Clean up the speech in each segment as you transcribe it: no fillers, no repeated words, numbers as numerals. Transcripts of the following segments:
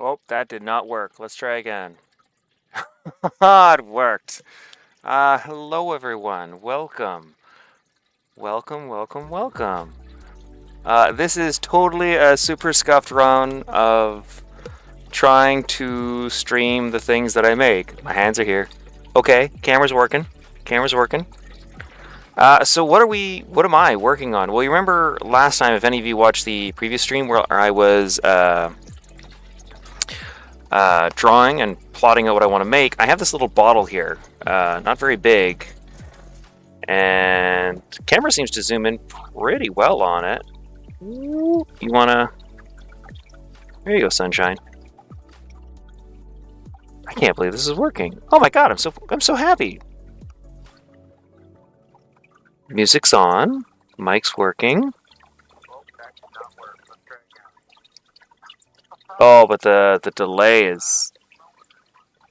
Oh, that did not work. Let's try again. It worked. Hello everyone. Welcome. Welcome, welcome, welcome. This is totally a super scuffed run of trying to stream the things that I make. My hands are here. Okay, camera's working. Camera's working. So what am I working on? Well, you remember last time, if any of you watched the previous stream where I was, drawing and plotting out what I want to make, I have this little bottle here, not very big, and the camera seems to zoom in pretty well on it. You wanna? There you go, sunshine. I can't believe this is working. Oh my god, I'm so happy. Music's on, mic's working. Oh, but the delay is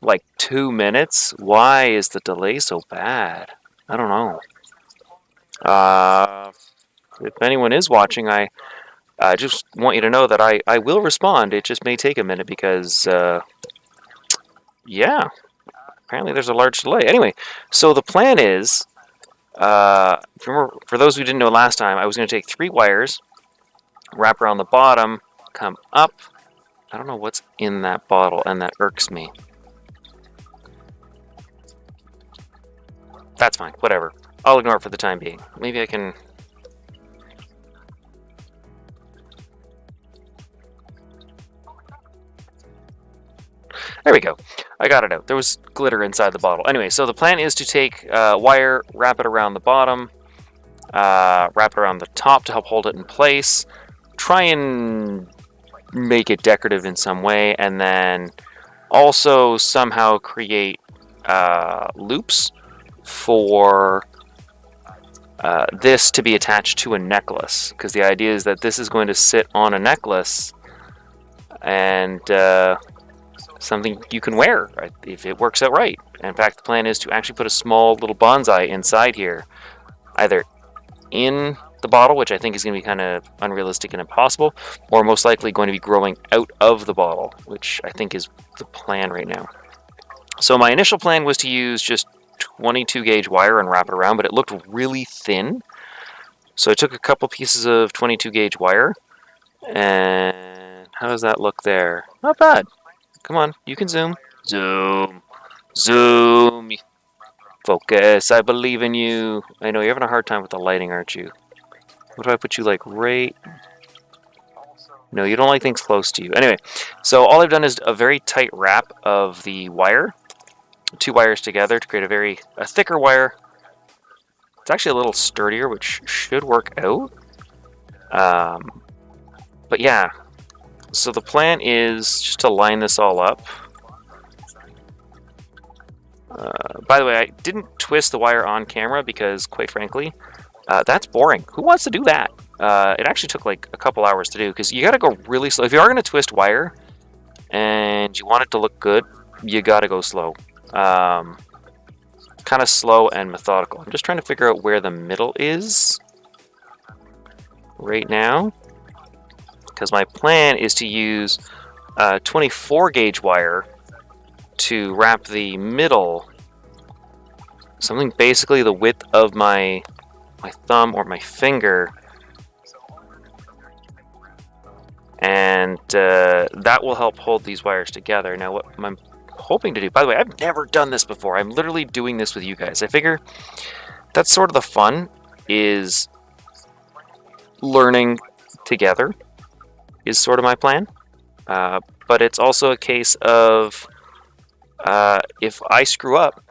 like 2 minutes. Why is the delay so bad? I don't know. If anyone is watching, I just want you to know that I will respond. It just may take a minute because, yeah, apparently there's a large delay. Anyway, so the plan is, remember, for those who didn't know last time, I was going to take 3 wires, wrap around the bottom, come up. I don't know what's in that bottle, and that irks me. That's fine, whatever. I'll ignore it for the time being. Maybe I can... There we go. I got it out. There was glitter inside the bottle. Anyway, so the plan is to take wire, wrap it around the bottom, wrap it around the top to help hold it in place, try and make it decorative in some way, and then also somehow create loops for this to be attached to a necklace, because the idea is that this is going to sit on a necklace and something you can wear if it works out right. In fact, the plan is to actually put a small little bonsai inside here, either in the bottle, which I think is going to be kind of unrealistic and impossible, or most likely going to be growing out of the bottle, which I think is the plan right now. So my initial plan was to use just 22 gauge wire and wrap it around, but it looked really thin. So I took a couple pieces of 22 gauge wire, and how does that look there? Not bad. Come on, you can zoom. Zoom. Zoom. Focus. I believe in you. I know you're having a hard time with the lighting, aren't you? What do I put you like right? No, you don't like things close to you. Anyway, so all I've done is a very tight wrap of the wire. 2 wires together to create a thicker wire. It's actually a little sturdier, which should work out. But yeah, so the plan is just to line this all up. By the way, I didn't twist the wire on camera because, quite frankly, that's boring. Who wants to do that? It actually took like a couple hours to do because you got to go really slow. If you are going to twist wire and you want it to look good, you got to go slow. Kind of slow and methodical. I'm just trying to figure out where the middle is right now, because my plan is to use 24 gauge wire to wrap the middle, something basically the width of my thumb or my finger, and that will help hold these wires together. Now what I'm hoping to do, by the way, I've never done this before. I'm literally doing this with you guys. I figure that's sort of the fun, is learning together is sort of my plan. But it's also a case of if I screw up,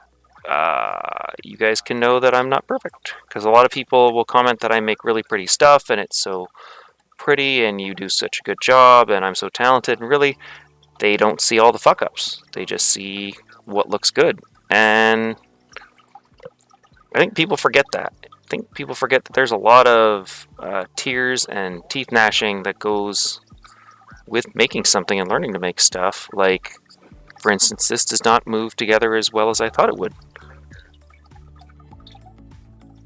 you guys can know that I'm not perfect, because a lot of people will comment that I make really pretty stuff and it's so pretty and you do such a good job and I'm so talented, and really they don't see all the fuck-ups. They just see what looks good. And I think people forget that. I think people forget that there's a lot of tears and teeth gnashing that goes with making something and learning to make stuff. Like, for instance, this does not move together as well as I thought it would.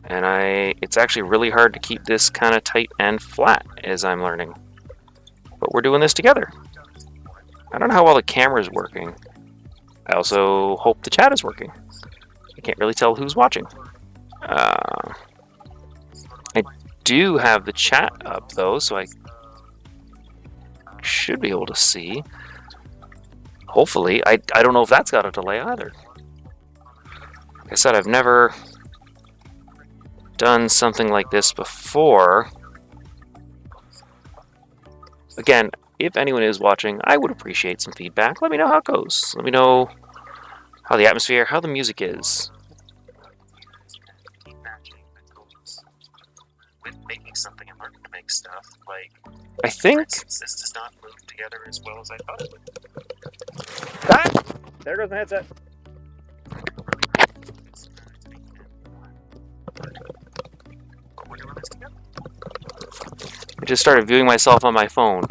And it's actually really hard to keep this kind of tight and flat as I'm learning. But we're doing this together. I don't know how well the camera is working. I also hope the chat is working. I can't really tell who's watching. I do have the chat up, though, so I should be able to see. Hopefully. I don't know if that's got a delay either. Like I said, I've never done something like this before. Again, if anyone is watching, I would appreciate some feedback. Let me know how it goes. Let me know how the atmosphere, how the music is. With making something and learning to make stuff, like I think this does not move together as well as I thought it would. Ah! There goes my headset. I just started viewing myself on my phone.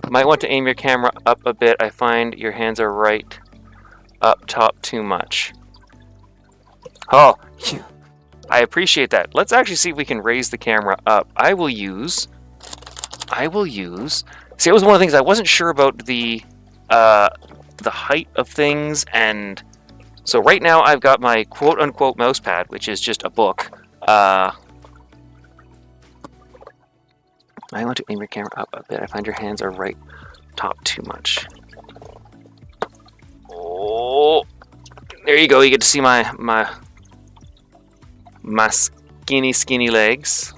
You might want to aim your camera up a bit. I find your hands are right up top too much. Oh, I appreciate that. Let's actually see if we can raise the camera up. I will use... See, it was one of the things I wasn't sure about the height of things, and so right now I've got my quote-unquote mouse pad, which is just a book. I want to aim your camera up a bit. I find your hands are right top too much. Oh, there you go. You get to see my skinny legs.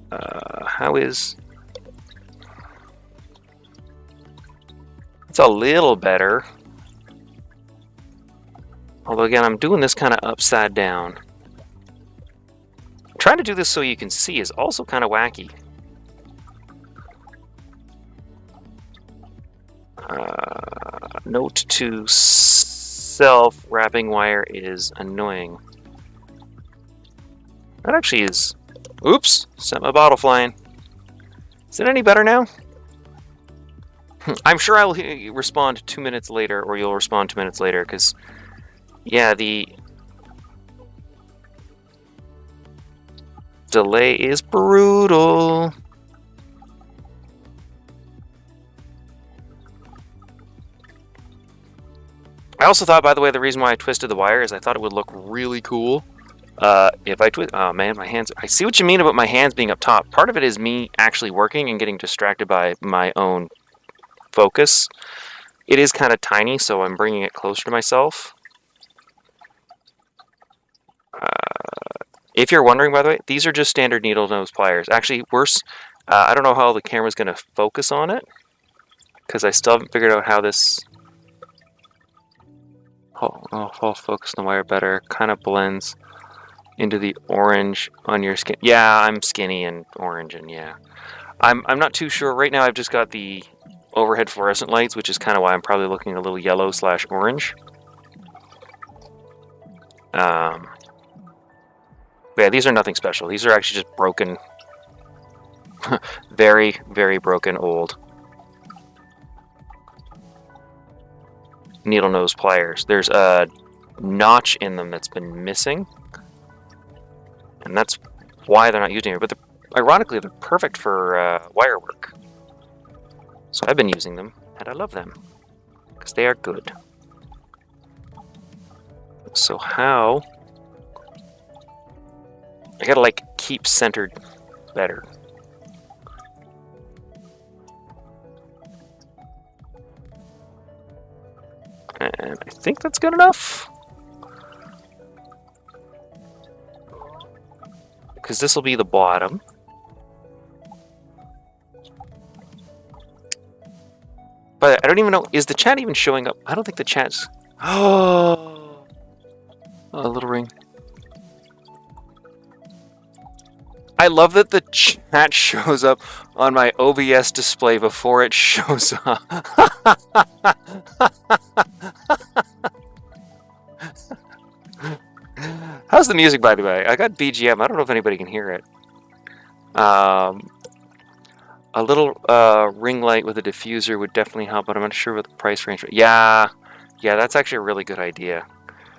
How is... It's a little better. Although again, I'm doing this kind of upside down. Trying to do this so you can see is also kind of wacky. Note to self, wrapping wire is annoying. That actually is... Oops! Sent my bottle flying. Is it any better now? I'm sure I'll respond 2 minutes later, or you'll respond 2 minutes later, because... Yeah, the... delay is brutal. I also thought, by the way, the reason why I twisted the wire is I thought it would look really cool. If I twist... Oh, man, my hands... I see what you mean about my hands being up top. Part of it is me actually working and getting distracted by my own focus. It is kind of tiny, so I'm bringing it closer to myself. If you're wondering, by the way, these are just standard needle nose pliers. Actually, worse, I don't know how the camera's going to focus on it, because I still haven't figured out how this... Oh, I'll focus on the wire better. Kind of blends into the orange on your skin. Yeah, I'm skinny and orange, and yeah. I'm not too sure. Right now, I've just got the overhead fluorescent lights, which is kind of why I'm probably looking a little yellow/orange. Yeah, these are nothing special. These are actually just broken, very, very broken old needle nose pliers. There's a notch in them that's been missing, and that's why they're not using it. But ironically, they're perfect for wire work. So I've been using them, and I love them because they are good. So how... I gotta, like, keep centered better. And I think that's good enough. Because this will be the bottom. But I don't even know, is the chat even showing up? I don't think the chat's... Oh! A little ring. I love that the chat shows up on my OBS display before it shows up. How's the music, by the way? I got BGM. I don't know if anybody can hear it. A little ring light with a diffuser would definitely help, but I'm not sure what the price range. Yeah, that's actually a really good idea.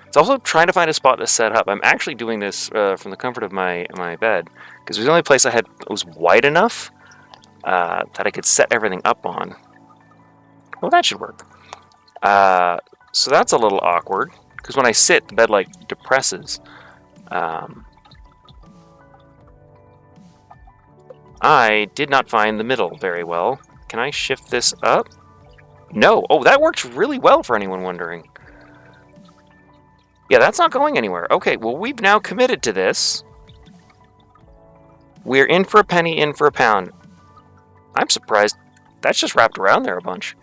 It's also trying to find a spot to set up. I'm actually doing this from the comfort of my bed, because it was the only place I had that was wide enough. that I could set everything up on. Well, that should work. So that's a little awkward, because when I sit, the bed like depresses. I did not find the middle very well. Can I shift this up? No. Oh, that works really well for anyone wondering. Yeah, that's not going anywhere. Okay, well, we've now committed to this. We're in for a penny, in for a pound. I'm surprised that's just wrapped around there a bunch.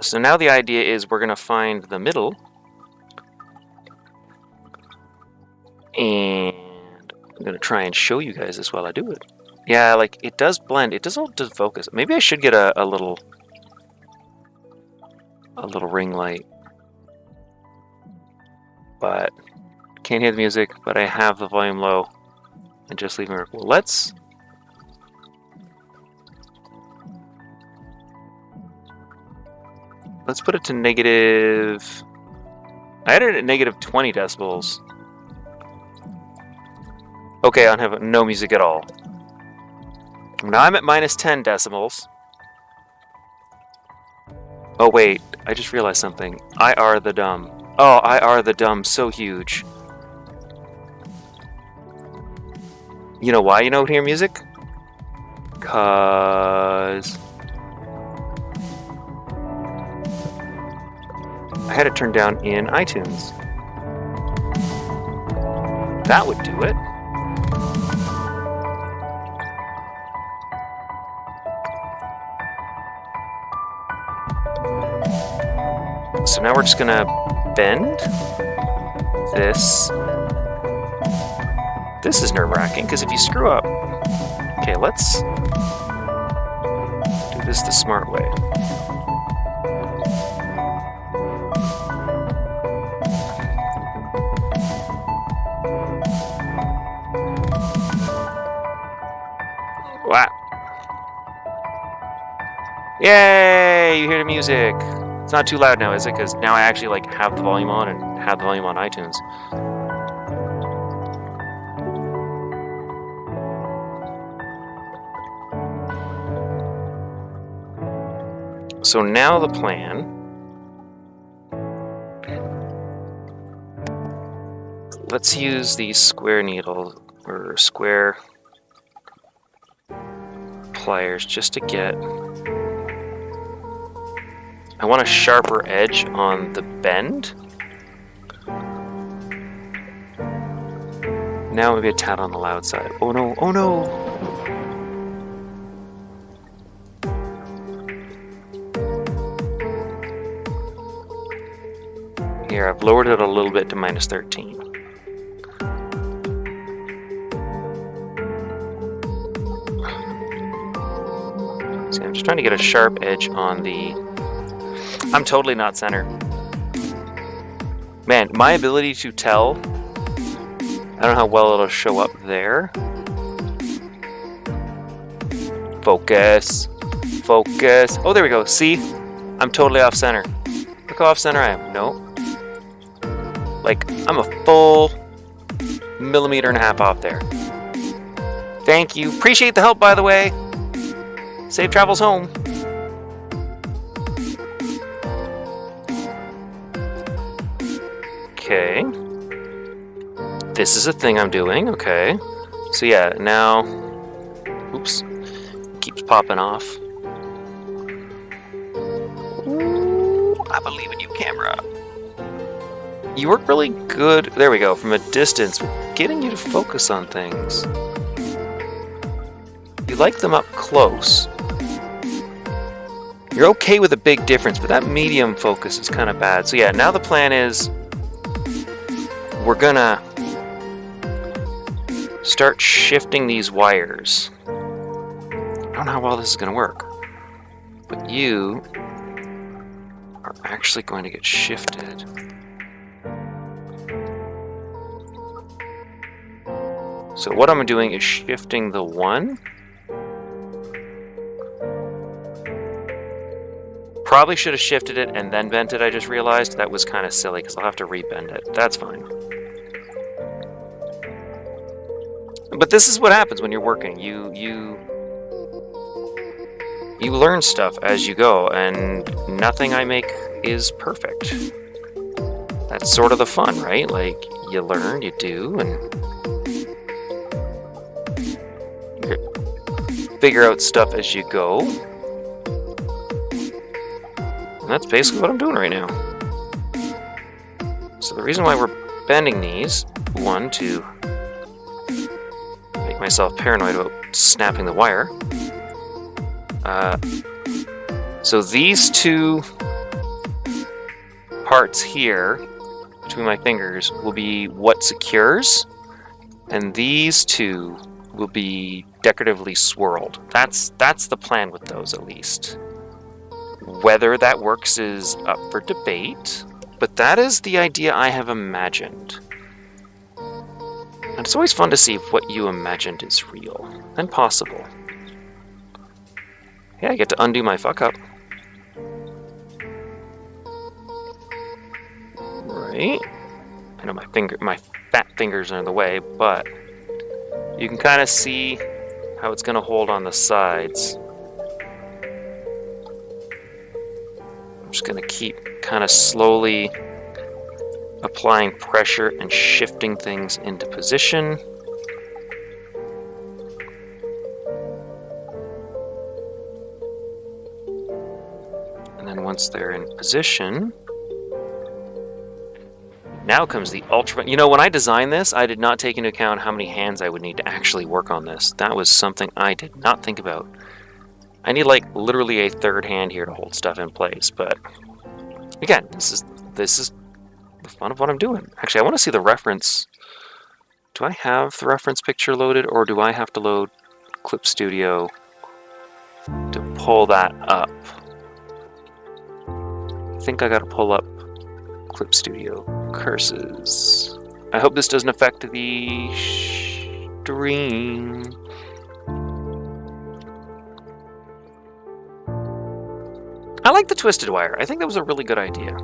So now the idea is we're going to find the middle. And I'm going to try and show you guys this while I do it. Yeah, like, it does blend. It does all focus. Maybe I should get a little ring light. But can't hear the music, but I have the volume low. And just leave it. Well, let's put it to negative. I had it at negative 20 decibels. Okay, I have no music at all. Now I'm at minus 10 decibels. Oh wait, I just realized something. I are the dumb. Oh, I are the dumb, so huge. You know why you don't hear music? 'Cause I had it turned down in iTunes. That would do it. So now we're just gonna bend this. This is nerve-wracking, because if you screw up... Okay, let's do this the smart way. Wow. Yay! You hear the music. It's not too loud now, is it? Because now I actually like have the volume on and have the volume on iTunes. So now the plan. Let's use these square needles or square pliers just to get. I want a sharper edge on the bend. Now maybe a tad on the loud side. Oh no, oh no! Here, I've lowered it a little bit to minus 13. See, I'm just trying to get a sharp edge on the... I'm totally not center. Man, my ability to tell... I don't know how well it'll show up there. Focus. Focus. Oh, there we go. See? I'm totally off center. Look how off center I am. No. Like, I'm a full millimeter and a half off there. Thank you. Appreciate the help, by the way. Safe travels home. Okay. This is a thing I'm doing. Okay. So yeah, now... Oops. Keeps popping off. Ooh, I believe in you, camera. You work really good. There we go. From a distance, getting you to focus on things. You like them up close. You're okay with a big difference, but that medium focus is kind of bad. So yeah, now the plan is we're gonna start shifting these wires. I don't know how well this is gonna work, but you are actually going to get shifted. So what I'm doing is shifting the one. Probably should have shifted it and then bent it, I just realized. That was kind of silly because I'll have to rebend it. That's fine. But this is what happens when you're working. You learn stuff as you go, and nothing I make is perfect. That's sort of the fun, right? Like, you learn, you do, and you figure out stuff as you go. And that's basically what I'm doing right now. So the reason why we're bending these, one, to make myself paranoid about snapping the wire. So these two parts here between my fingers will be what secures, and these two will be decoratively swirled. That's the plan with those, at least. Whether that works is up for debate, but that is the idea I have imagined. And it's always fun to see if what you imagined is real and possible. Yeah, I get to undo my fuck up. Right. I know my fat fingers are in the way, but you can kind of see how it's going to hold on the sides. I'm just going to keep kind of slowly applying pressure and shifting things into position. And then once they're in position, now comes the ultra... You know, when I designed this, I did not take into account how many hands I would need to actually work on this. That was something I did not think about. I need, like, literally a third hand here to hold stuff in place, but... Again, this is the fun of what I'm doing. Actually, I want to see the reference. Do I have the reference picture loaded, or do I have to load Clip Studio to pull that up? I think I gotta pull up Clip Studio curses. I hope this doesn't affect the stream. I like the twisted wire. I think that was a really good idea.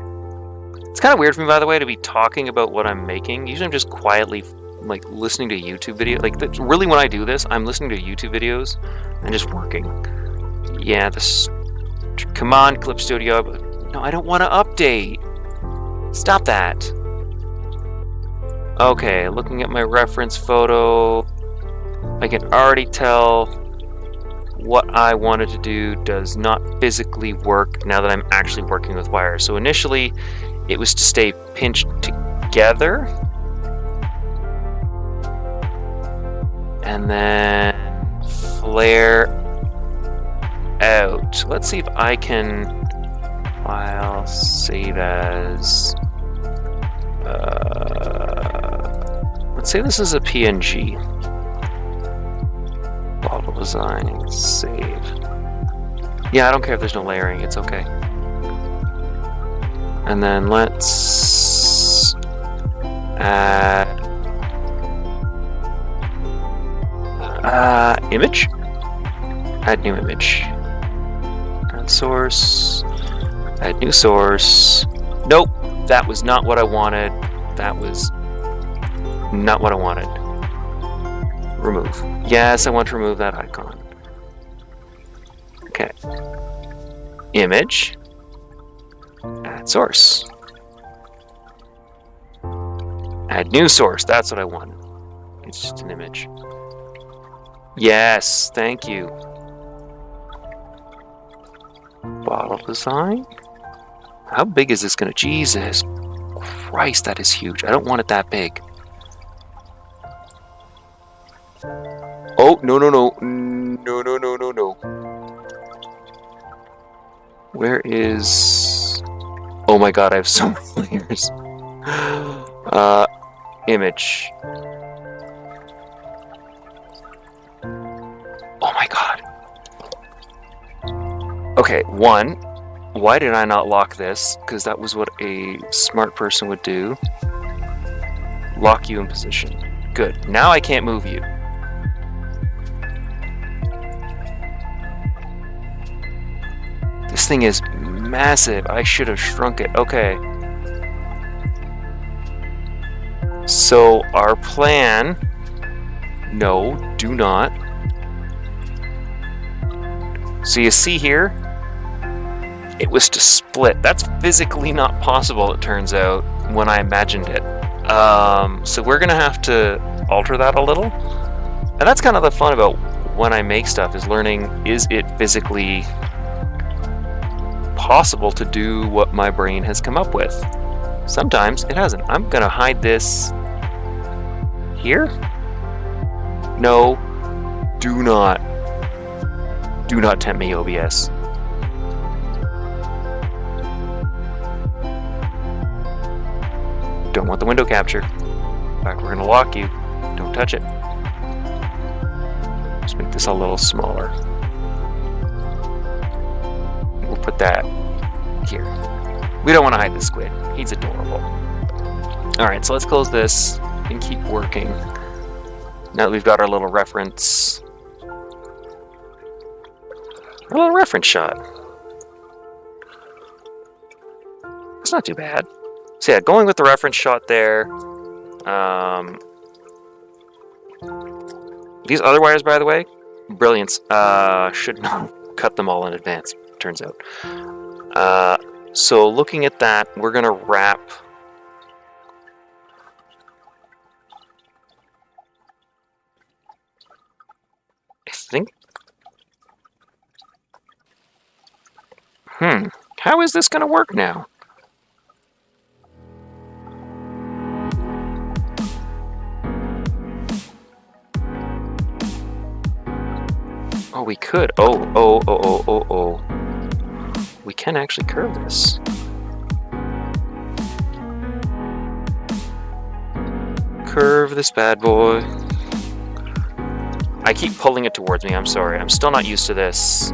It's kind of weird for me, by the way, to be talking about what I'm making. Usually I'm just quietly, like, listening to YouTube videos. Like, really when I do this, I'm listening to YouTube videos and just working. Yeah, this... Come on, Clip Studio. No, I don't want to update. Stop that. Okay, looking at my reference photo, I can already tell what I wanted to do does not physically work now that I'm actually working with wires. So initially, it was to stay pinched together. And then flare out. Let's see if I can... File, save as... let's say this is a PNG. Bottle design, save. Yeah, I don't care if there's no layering, it's okay. And then let's add image. Add new image. Add source. Add new source. Nope, that was not what I wanted. That was not what I wanted. Remove. Yes, I want to remove that icon. Okay. Image. Add source. Add new source. That's what I wanted. It's just an image. Yes, thank you. Bottle design. How big is this gonna... Jesus Christ, that is huge. I don't want it that big. Oh, no, no, no. No, no, no, no, no. Where is... Oh my god, I have so many layers. Image. Oh my god. Okay, one. Why did I not lock this? Because that was what a smart person would do. Lock you in position. Good. Now I can't move you. This thing is massive. I should have shrunk it. Okay. So our plan No, do not. So you see here, it was to split. That's physically not possible, it turns out, when I imagined it. So we're gonna have to alter that a little. And that's kind of the fun about when I make stuff, is learning, is it physically possible to do what my brain has come up with? Sometimes it hasn't. I'm gonna hide this here. No, do not tempt me, OBS. Don't want the window capture. In fact, we're gonna lock you. Don't touch it. Just make this a little smaller. We'll put that here. We don't want to hide the squid. He's adorable. Alright, so let's close this and keep working. Now that we've got our little reference. Our little reference shot. It's not too bad. So yeah, going with the reference shot there. These other wires, by the way, brilliance. Should not cut them all in advance, turns out. So looking at that, we're going to wrap... I think... How is this going to work now? Oh, we could. Oh. We can actually curve this. Curve this bad boy. I keep pulling it towards me, I'm sorry. I'm still not used to this,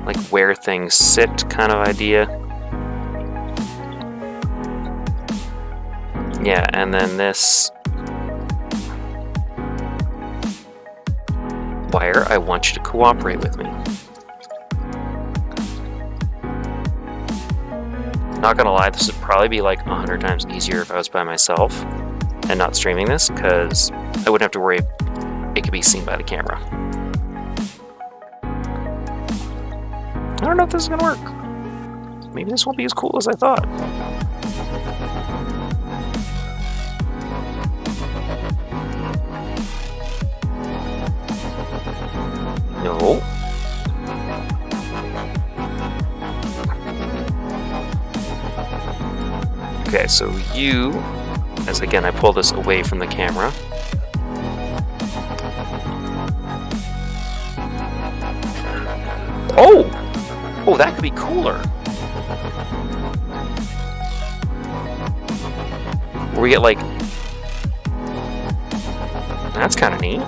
like, where things sit kind of idea. Yeah, and then this wire, I want you to cooperate with me. Not gonna lie, this would probably be like 100 times easier if I was by myself and not streaming this, because I wouldn't have to worry it could be seen by the camera. I don't know if this is gonna work. Maybe this won't be as cool as I thought. No. Okay, so you, as again I pull this away from the camera. Oh, that could be cooler. Where we get like, that's kind of neat.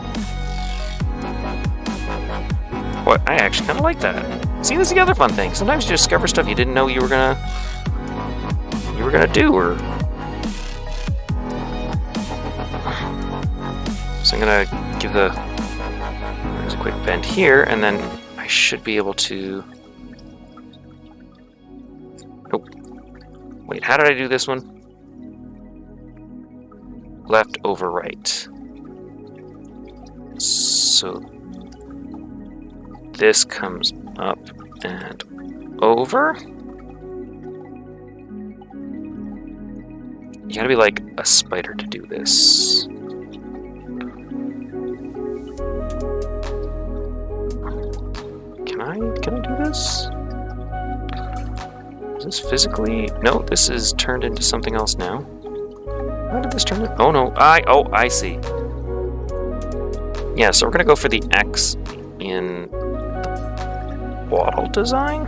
What? I actually kind of like that. See, this is the other fun thing. Sometimes you discover stuff you didn't know you were gonna do, or so I'm gonna give there's a quick bend here, and then I should be able to. Nope. Wait, how did I do this one? Left over right. So this comes up and over. You gotta be like a spider to do this. Can I do this? Is this physically? No, this is turned into something else now. How did this turn it? Oh no, I see. Yeah, so we're gonna go for the X in the bottle design.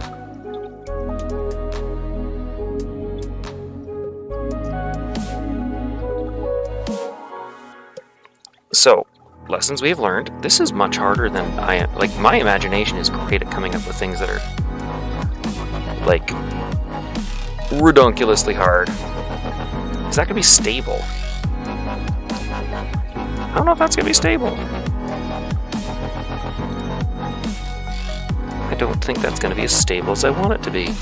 So, lessons we have learned. This is much harder than like, my imagination is great at coming up with things that are, like, redonkulously hard. Is that gonna be stable? I don't know if that's gonna be stable. I don't think that's gonna be as stable as I want it to be.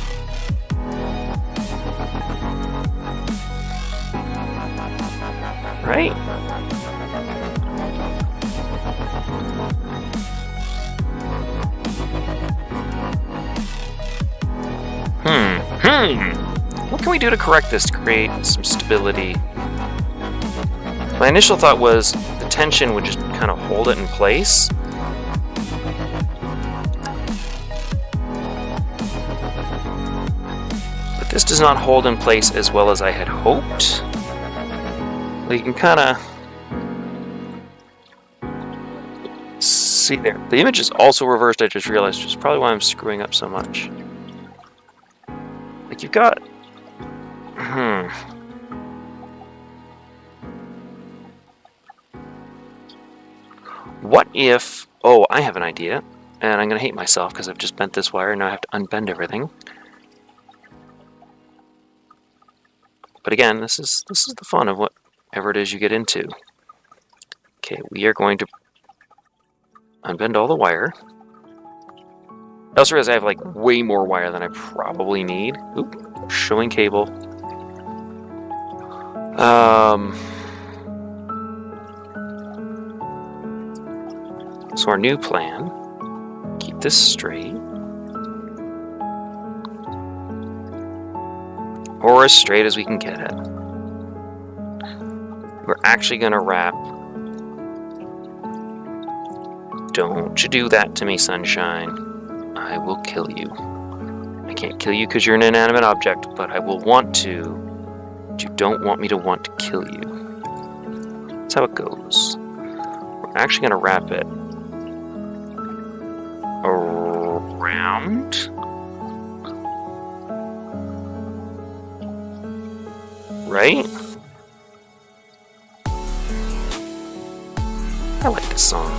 Right? What can we do to correct this to create some stability? My initial thought was the tension would just kind of hold it in place. But this does not hold in place as well as I had hoped. Well, you can kind of see there. The image is also reversed, I just realized, which is probably why I'm screwing up so much. Like, you've got... What if... Oh, I have an idea. And I'm going to hate myself because I've just bent this wire and now I have to unbend everything. But again, this is the fun of whatever it is you get into. Okay, we are going to unbend all the wire. I also realize I have like way more wire than I probably need. Oop, showing cable. So our new plan, keep this straight. Or as straight as we can get it. We're actually going to wrap. Don't you do that to me, sunshine. I will kill you. I can't kill you because you're an inanimate object, but I will want to. But you don't want me to want to kill you. That's how it goes. We're actually going to wrap it around. Right? I like this song.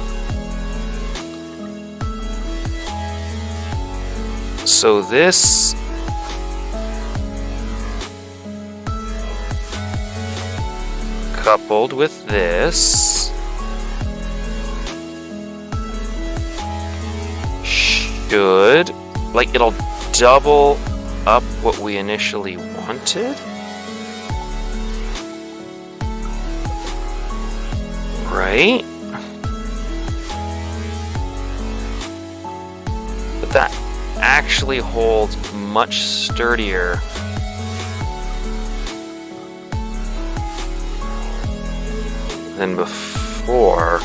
So this coupled with this should, like, it'll double up what we initially wanted. Right? But that actually holds much sturdier than before. I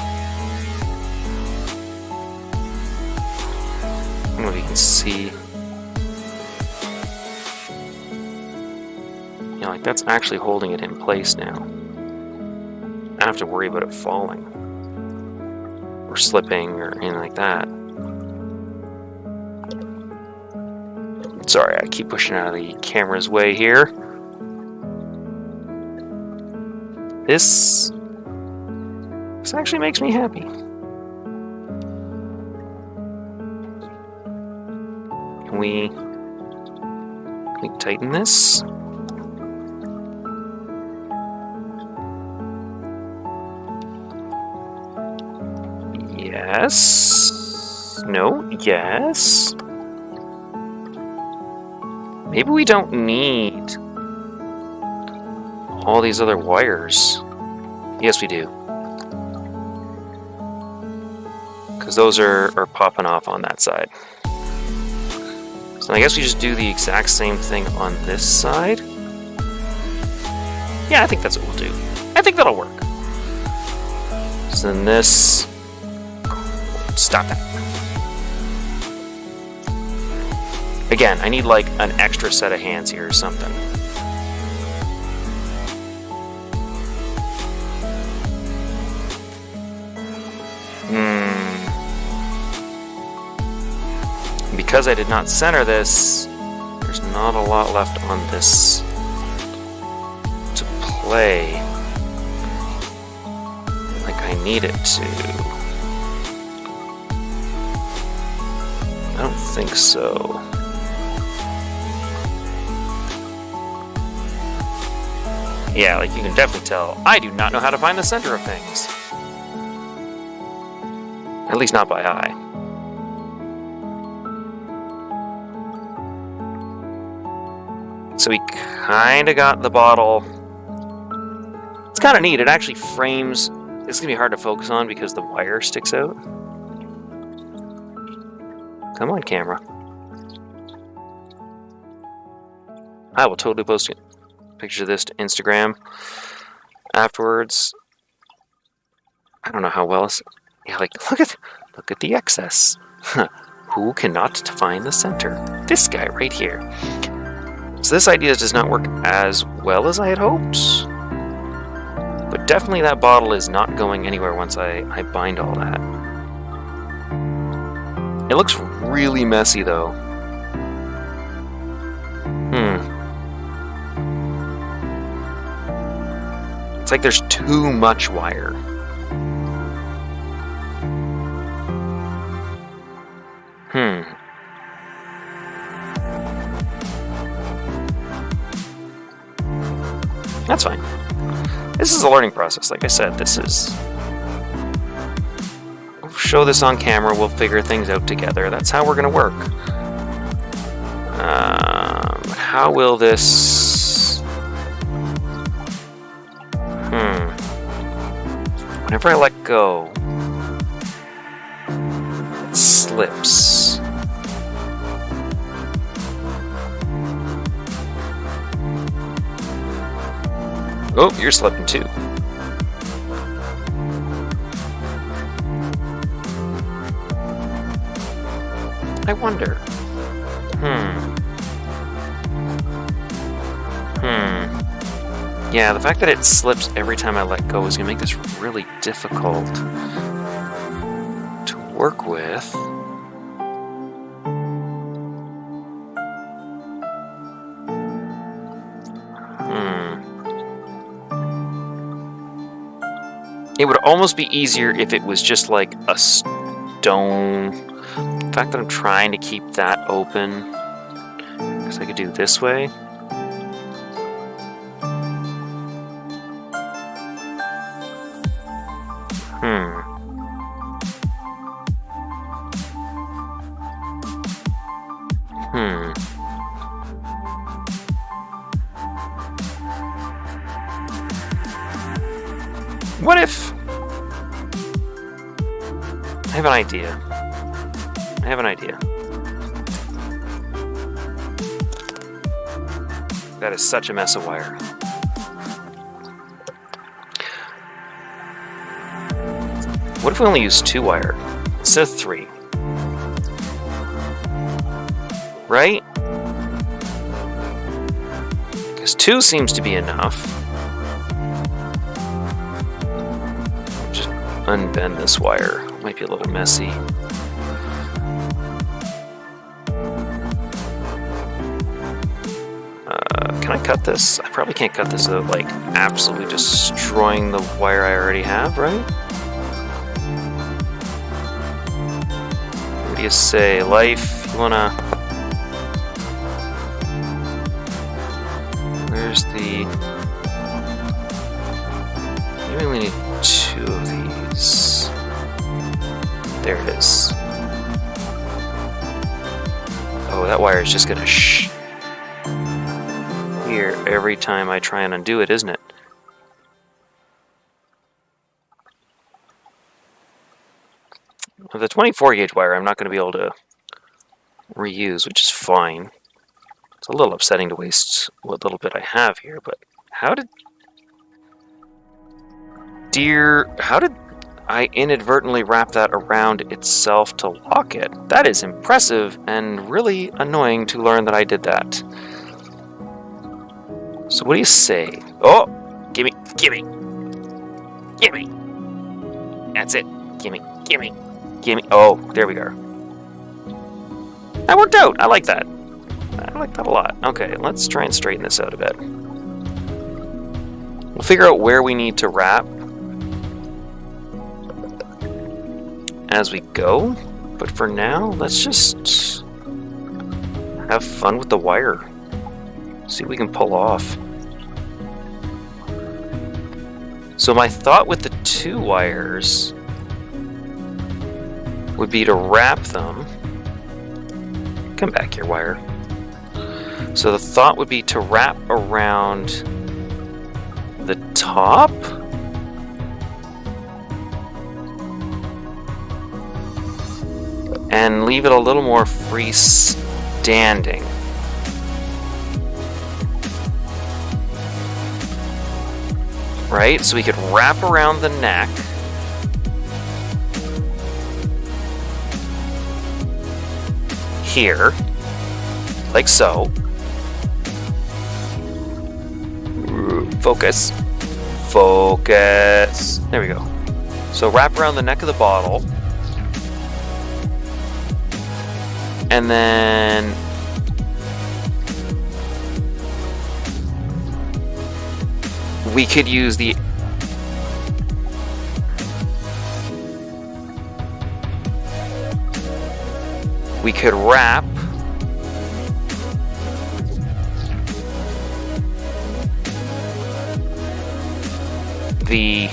don't know if you can see. Yeah, like that's actually holding it in place now. I don't have to worry about it falling or slipping or anything like that. Sorry, I keep pushing out of the camera's way here. This actually makes me happy. Can we tighten this? Yes. No. Yes. Maybe we don't need all these other wires. Yes, we do. Because those are popping off on that side. So I guess we just do the exact same thing on this side. Yeah, I think that's what we'll do. I think that'll work. So then this... Stop that. Again, I need like an extra set of hands here or something. Because I did not center this, there's not a lot left on this to play like I need it to. I don't think so. Yeah, like you can definitely tell, I do not know how to find the center of things. At least not by eye. So we kind of got the bottle. It's kind of neat. It actually frames. It's going to be hard to focus on because the wire sticks out. Come on, camera. I will totally post a picture of this to Instagram afterwards. I don't know how well it's... Yeah, like, look at the excess. Who cannot find the center? This guy right here. So this idea does not work as well as I had hoped. But definitely that bottle is not going anywhere once I bind all that. It looks really messy though. It's like there's too much wire. That's fine. This is a learning process. Like I said, this is... We'll show this on camera, we'll figure things out together. That's how we're going to work. How will this... Whenever I let go, it slips. Oh, you're slipping too. I wonder. Yeah, the fact that it slips every time I let go is going to make this really difficult to work with. It would almost be easier if it was just like a stone. The fact that I'm trying to keep that open, because I could do this way. What if... I have an idea. That is such a mess of wire. What if we only use 2 wire instead of 3? Right? Because 2 seems to be enough. Just unbend this wire. Might be a little messy. Can I cut this? I probably can't cut this without like absolutely destroying the wire I already have, right? What do you say? Life, you wanna... Where's the... Maybe we need 2 of these. There it is. Oh, that wire is just gonna here every time I try and undo it, isn't it? With the 24 gauge wire, I'm not going to be able to reuse, which is fine. It's a little upsetting to waste what little bit I have here, but how did I inadvertently wrap that around itself to lock it? That is impressive and really annoying to learn that I did that. So what do you say? Oh, gimme. That's it. Gimme. Oh, there we go. That worked out. I like that. I like that a lot. Okay, let's try and straighten this out a bit. We'll figure out where we need to wrap as we go. But for now, let's just have fun with the wire. See what we can pull off. So my thought with the 2 wires would be to wrap them. Come back here, wire. So the thought would be to wrap around the top. And leave it a little more freestanding. right? So we could wrap around the neck. Here, like so. Focus. Focus. There we go. So wrap around the neck of the bottle. And then we could use the we could wrap the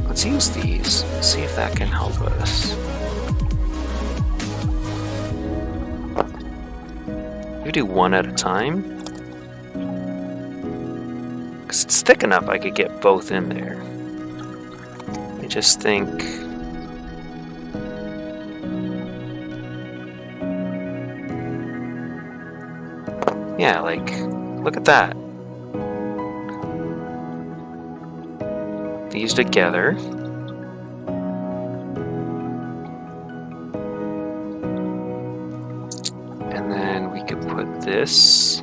let's use these, see if that can help us. We do one at a time, because it's thick enough I could get both in there. I just think yeah, like, look at that. These together. And then we could put this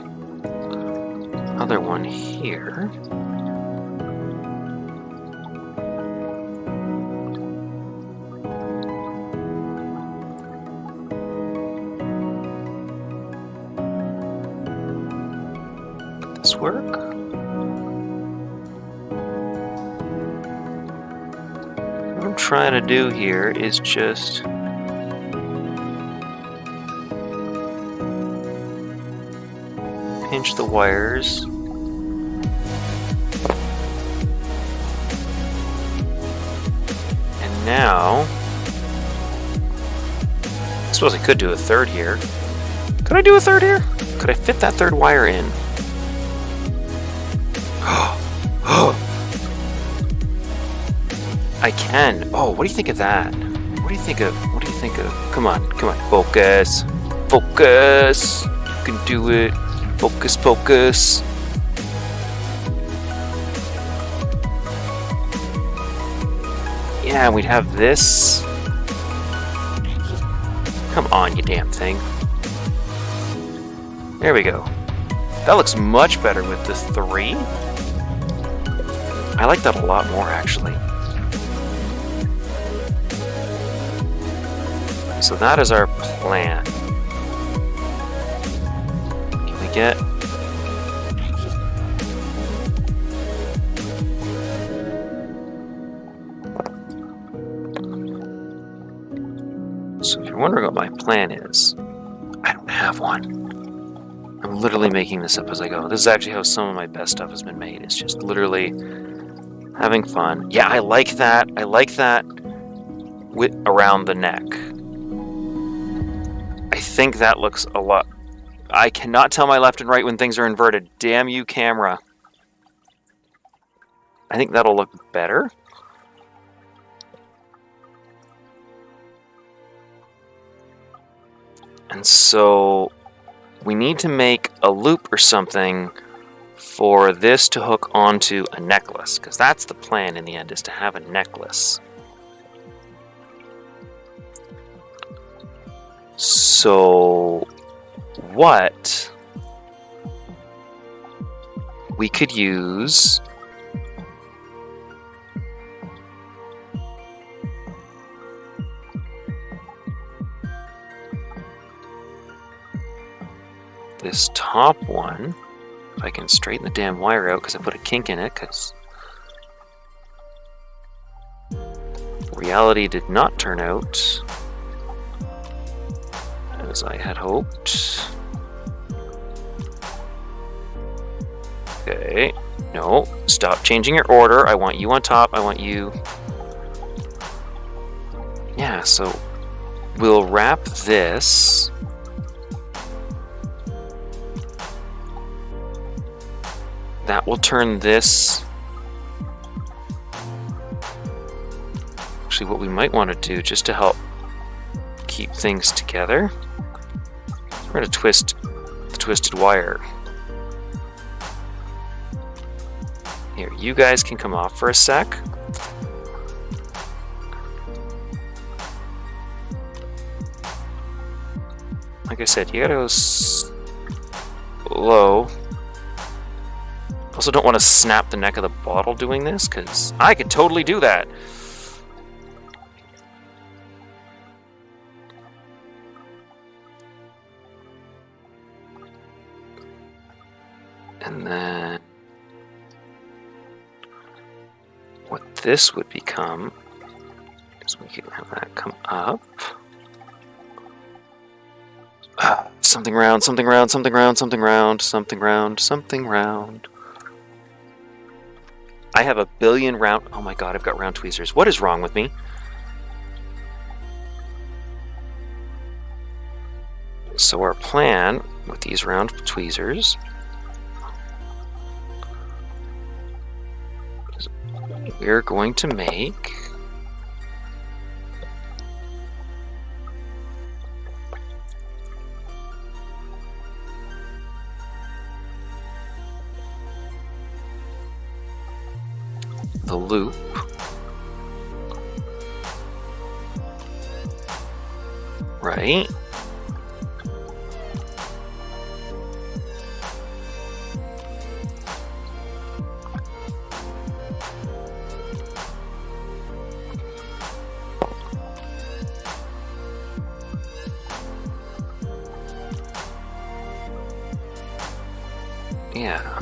other one here. Could this work? What I'm trying to do here is just pinch the wires. And now, I suppose I could do a third here. Could I do a third here? Could I fit that third wire in? I can. Oh, what do you think of that? What do you think of? Come on, focus. Focus. You can do it. Focus, focus. Yeah, we'd have this. Come on, you damn thing. There we go. That looks much better with the 3. I like that a lot more, actually. So that is our plan. Can we get... So if you're wondering what my plan is, I don't have one. I'm literally making this up as I go. This is actually how some of my best stuff has been made. It's just literally having fun. Yeah, I like that. I like that with around the neck. I think that looks a lot... I cannot tell my left and right when things are inverted. Damn you, camera. I think that'll look better. And so we need to make a loop or something for this to hook onto a necklace, because that's the plan in the end, is to have a necklace. So what we could use this top one, if I can straighten the damn wire out because I put a kink in it, because reality did not turn out as I had hoped. Okay, no, stop changing your order. I want you on top, I want you... Yeah, so we'll wrap this. That will turn this... Actually, what we might want to do, just to help keep things together, we're going to twist the twisted wire. Here, you guys can come off for a sec. Like I said, you gotta go slow. Also don't want to snap the neck of the bottle doing this, because I could totally do that. And then what this would become is we could have that come up. Something round, something round, something round, something round, something round, something round. I have a billion round... Oh my god, I've got round tweezers. What is wrong with me? So our plan with these round tweezers is we're going to make the loop right. Yeah.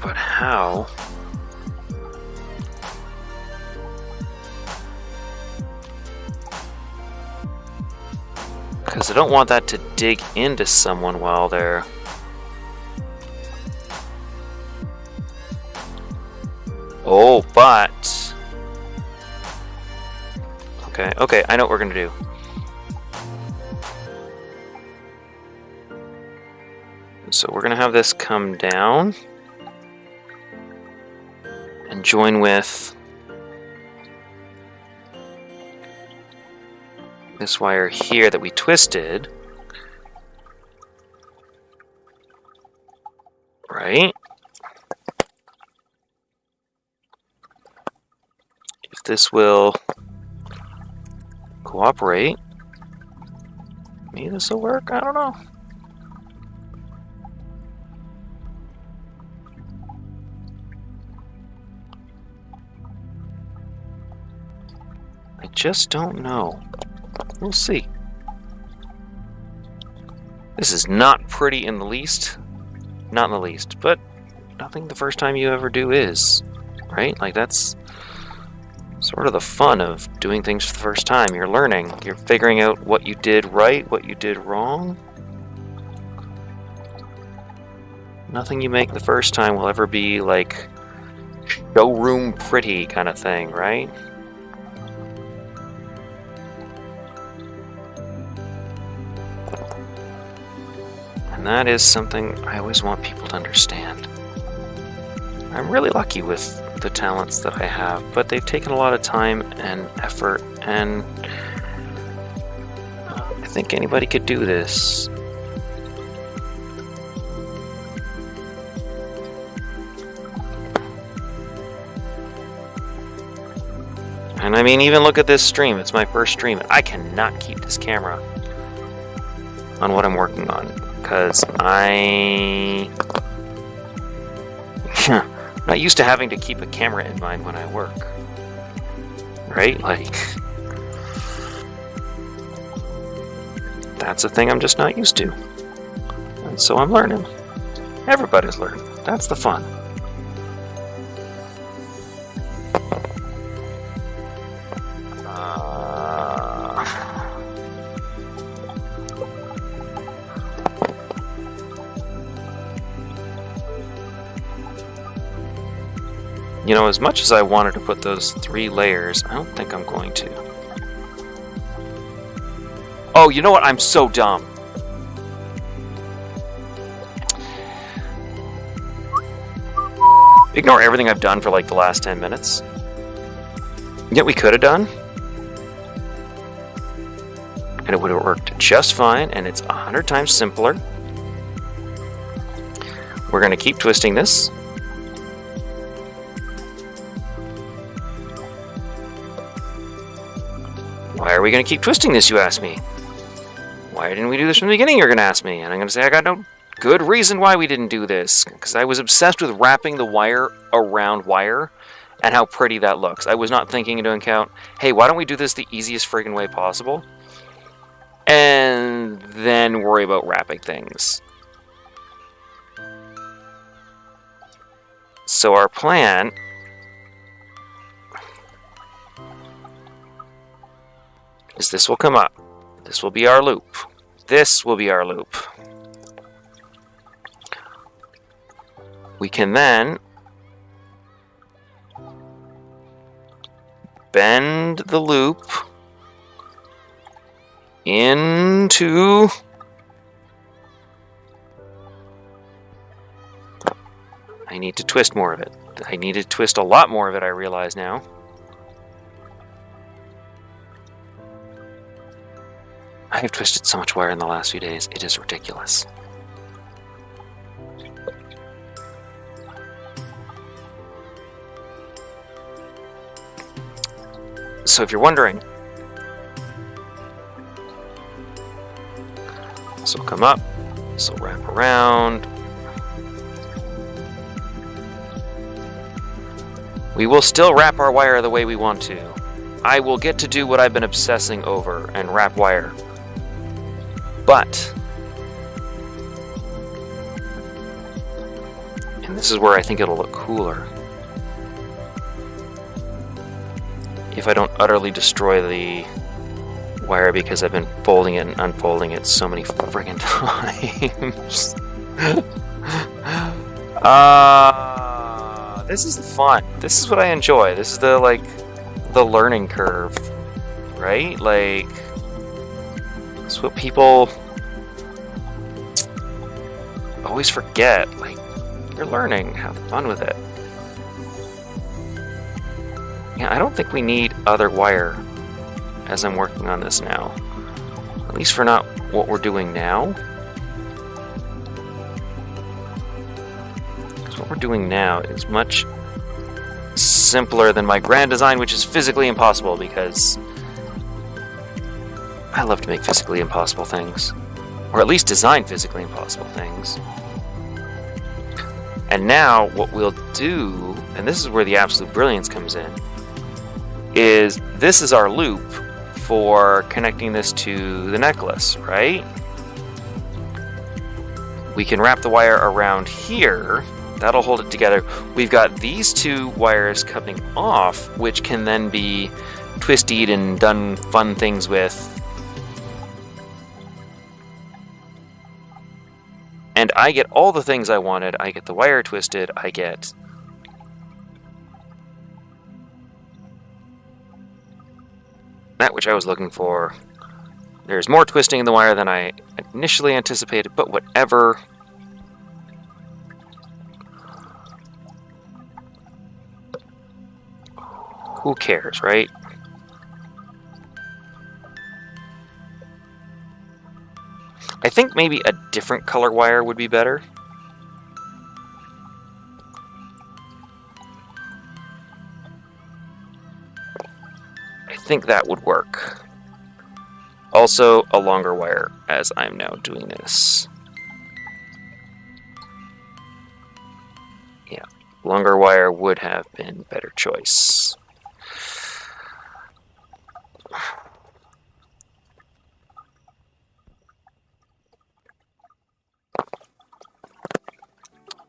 But how? Because I don't want that to dig into someone while they're... Oh, but... Okay, I know what we're gonna do. So we're gonna have this come down and join with this wire here that we twisted, right? If this will cooperate, maybe this will work, I don't know. I just don't know. We'll see. This is not pretty in the least. Not in the least, but nothing the first time you ever do is, right? Like, that's sort of the fun of doing things for the first time. You're learning. You're figuring out what you did right, what you did wrong. Nothing you make the first time will ever be like showroom pretty kind of thing, right? And that is something I always want people to understand. I'm really lucky with the talents that I have, but they've taken a lot of time and effort, and I think anybody could do this. And I mean, even look at this stream. It's my first stream. I cannot keep this camera on what I'm working on, because I'm not used to having to keep a camera in mind when I work. Right? Like, that's a thing I'm just not used to. And so I'm learning. Everybody's learning. That's the fun. You know, as much as I wanted to put those 3 layers, I don't think I'm going to. Oh, you know what? I'm so dumb. Ignore everything I've done for like the last 10 minutes. You know what we could have done? and it would have worked just fine, and it's 100 times simpler. We're going to keep twisting this. Why are we going to keep twisting this, you ask me? Why didn't we do this from the beginning, you're going to ask me? And I'm going to say I got no good reason why we didn't do this. Because I was obsessed with wrapping the wire around wire and how pretty that looks. I was not thinking into account, hey, why don't we do this the easiest friggin' way possible? And then worry about wrapping things. So our plan is this will come up. This will be our loop. This will be our loop. We can then bend the loop into I need to twist more of it. I need to twist a lot more of it, I realize now. I have twisted so much wire in the last few days, it is ridiculous. So if you're wondering, this will come up, this will wrap around. We will still wrap our wire the way we want to. I will get to do what I've been obsessing over and wrap wire. But, and this is where I think it'll look cooler, if I don't utterly destroy the wire because I've been folding it and unfolding it so many friggin' times. This is fun. This is what I enjoy. This is the learning curve, right? Like, it's what people always forget. Like, you're learning. Have fun with it. Yeah, I don't think we need other wire as I'm working on this now. At least for not what we're doing now. Because what we're doing now is much simpler than my grand design, which is physically impossible because I love to make physically impossible things. Or at least design physically impossible things. And now what we'll do, and this is where the absolute brilliance comes in, is this is our loop for connecting this to the necklace, right? We can wrap the wire around here. That'll hold it together. We've got these two wires coming off, which can then be twisted and done fun things with. And I get all the things I wanted. I get the wire twisted. I get that which I was looking for. There's more twisting in the wire than I initially anticipated, but whatever. Who cares, right? I think maybe a different color wire would be better. I think that would work. Also, a longer wire as I'm now doing this. Yeah, longer wire would have been a better choice.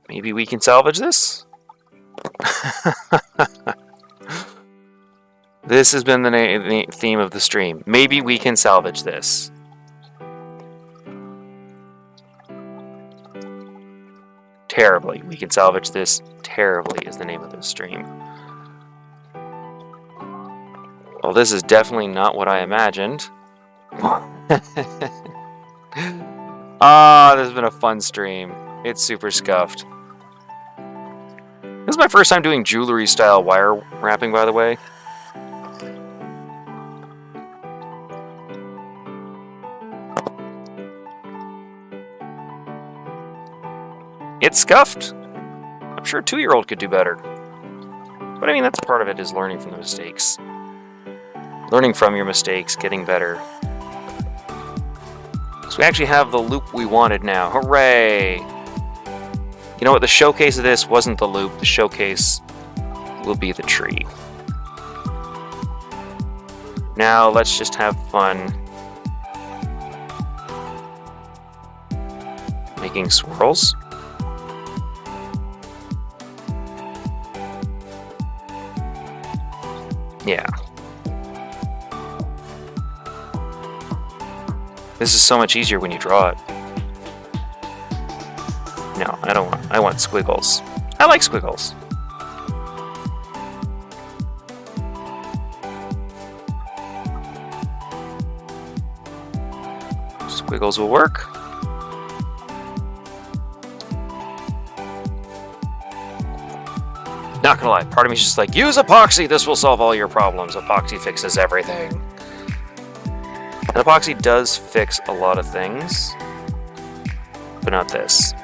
Maybe we can salvage this? This has been the theme of the stream. Maybe we can salvage this. Terribly. We can salvage this terribly is the name of the stream. Well, this is definitely not what I imagined. Ah, this has been a fun stream. It's super scuffed. This is my first time doing jewelry style wire wrapping, by the way. It's scuffed. I'm sure a 2-year-old could do better. But I mean, that's part of it, is learning from the mistakes. Learning from your mistakes, getting better. So we actually have the loop we wanted now. Hooray! You know what? The showcase of this wasn't the loop. The showcase will be the tree. Now let's just have fun making swirls. Yeah. This is so much easier when you draw it. No, I don't want. I want squiggles. I like squiggles. Squiggles will work. Not gonna lie, part of me is just like, use epoxy, this will solve all your problems. Epoxy fixes everything. And epoxy does fix a lot of things, but not this.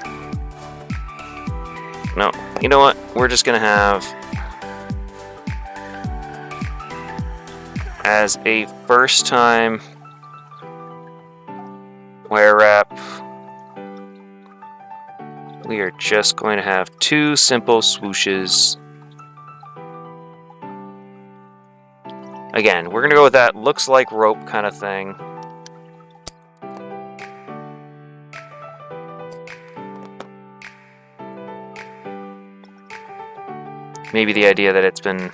No, you know what? We're just gonna have, as a first time wire wrap, we are just going to have 2 simple swooshes. Again, we're going to go with that looks like rope kind of thing. Maybe the idea that it's been...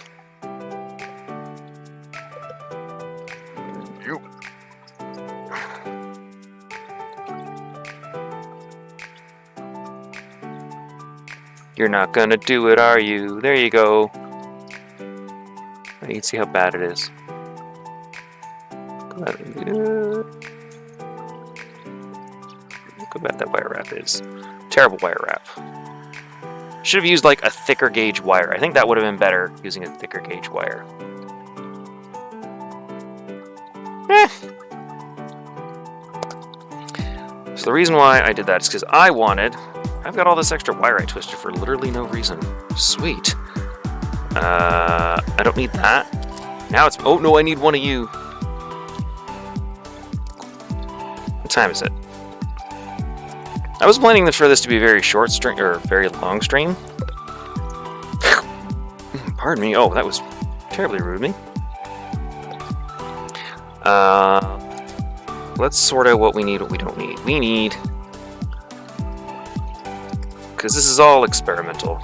You're not gonna do it, are you? There you go. You can see how bad it is. Look how bad that wire wrap is. Terrible wire wrap. Should have used like a thicker gauge wire. I think that would have been better, using a thicker gauge wire. So the reason why I did that is because I've got all this extra wire I twisted for literally no reason. Sweet. I don't need that. Now it's... Oh, no, I need one of you. What time is it? I was planning for this to be a very short stream, or very long stream. Pardon me. Oh, that was terribly rude of me. Let's sort out what we need, what we don't need. We need... Because this is all experimental.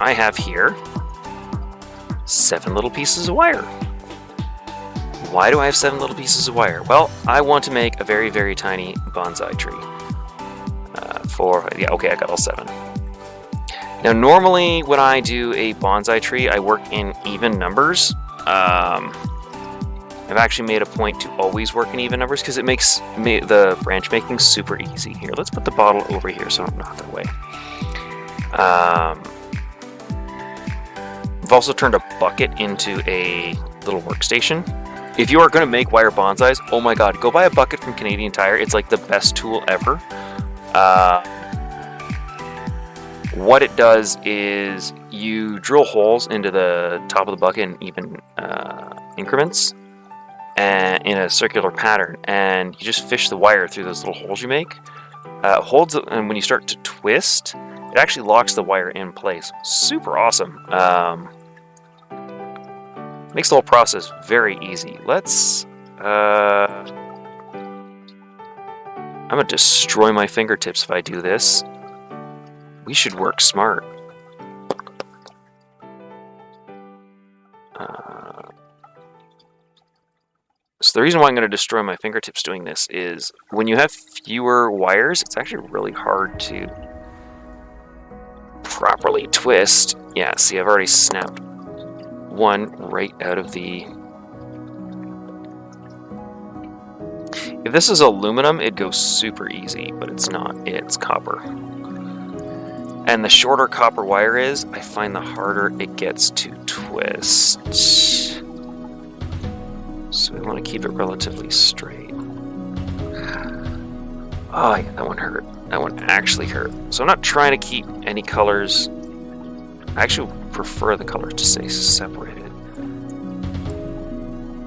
I have here 7 little pieces of wire. Why do I have 7 little pieces of wire? Well, I want to make a very, very tiny bonsai tree. Yeah, okay, I got all 7. Now, normally when I do a bonsai tree, I work in even numbers. I've actually made a point to always work in even numbers because it makes the branch making super easy. Here, let's put the bottle over here so I don't knock it away. I've also turned a bucket into a little workstation. If you are going to make wire bonsais, oh my god, go buy a bucket from Canadian Tire. It's like the best tool ever. What it does is you drill holes into the top of the bucket in even increments and in a circular pattern, and you just fish the wire through those little holes you make. Holds it, and when you start to twist, it actually locks the wire in place. Super awesome. Makes the whole process very easy. Let's... I'm gonna destroy my fingertips if I do this. We should work smart. So the reason why I'm going to destroy my fingertips doing this is when you have fewer wires, it's actually really hard to properly twist. Yeah, see, I've already snapped one right out of the... If this is aluminum, it'd go super easy, but it's not. It's copper. And the shorter copper wire is, I find the harder it gets to twist. So we want to keep it relatively straight. Oh, yeah, that one hurt. That one actually hurt. So I'm not trying to keep any colors. I actually prefer the colors to stay separated.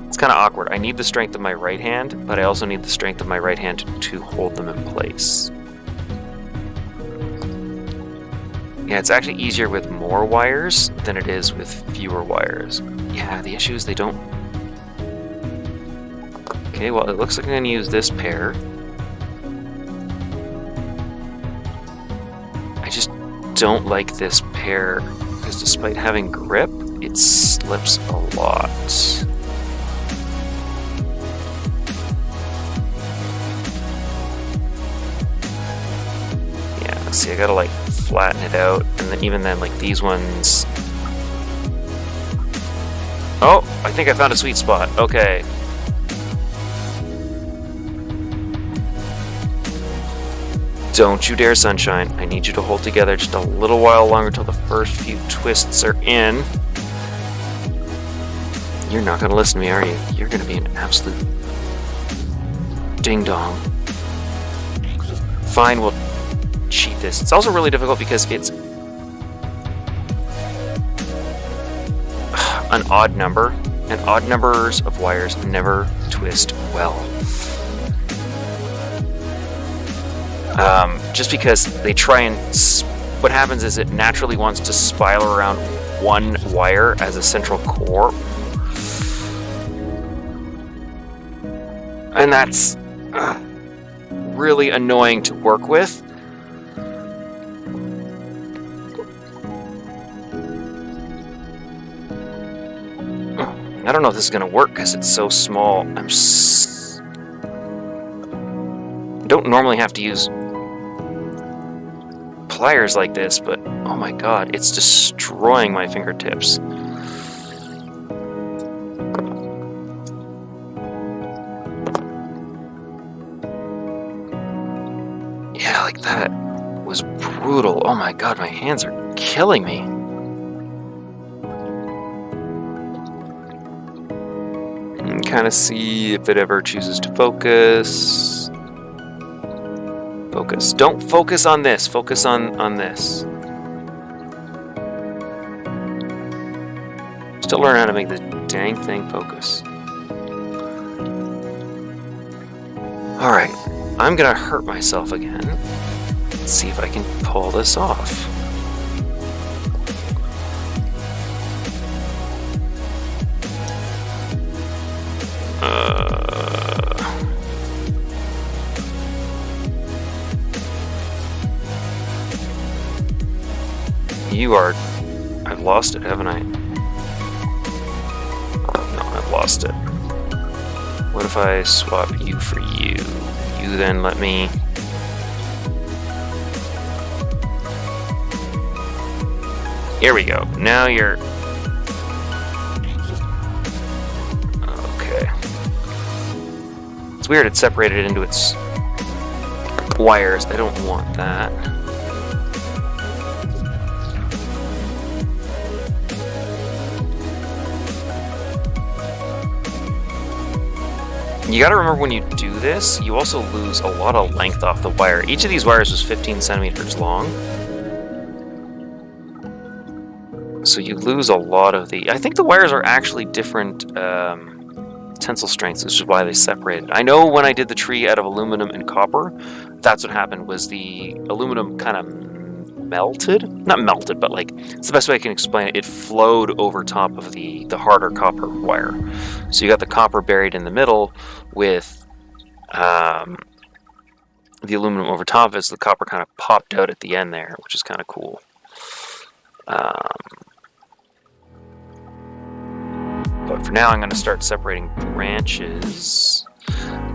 It's kind of awkward. I need the strength of my right hand, but I also need the strength of my right hand to hold them in place. Yeah, it's actually easier with more wires than it is with fewer wires. Yeah, the issue is they don't... Okay, well, it looks like I'm going to use this pair. I just don't like this pair, because despite having grip, it slips a lot. Yeah, see, I gotta like flatten it out, and then even then, like these ones... Oh, I think I found a sweet spot. Okay. Don't you dare, Sunshine. I need you to hold together just a little while longer till the first few twists are in. You're not going to listen to me, are you? You're going to be an absolute ding-dong. Fine, we'll cheat this. It's also really difficult because it's an odd number, and odd numbers of wires never twist well. Just because they try and... What happens is it naturally wants to spiral around one wire as a central core. And that's really annoying to work with. I don't know if this is going to work because it's so small. I don't normally have to use pliers like this, but oh my god, it's destroying my fingertips. Yeah, like that was brutal. Oh my god, my hands are killing me. And kind of see if it ever chooses to focus. Focus. Don't focus on this. Focus on this. Still learn how to make this dang thing focus. Alright. I'm gonna hurt myself again. Let's see if I can pull this off. You are... I've lost it, haven't I? No, I've lost it. What if I swap you for you? You then let me... Here we go. Now you're... Okay. It's weird it's separated into its wires. I don't want that. You gotta remember when you do this, you also lose a lot of length off the wire. Each of these wires is 15 centimeters long. So you lose a lot of the... I think the wires are actually different tensile strengths, which is why they separated. I know when I did the tree out of aluminum and copper, that's what happened, was the aluminum kind of melted. Not melted, but like, it's the best way I can explain it. It flowed over top of the harder copper wire. So you got the copper buried in the middle with the aluminum over top of it, so the copper kind of popped out at the end there, which is kind of cool. But for now, I'm going to start separating branches.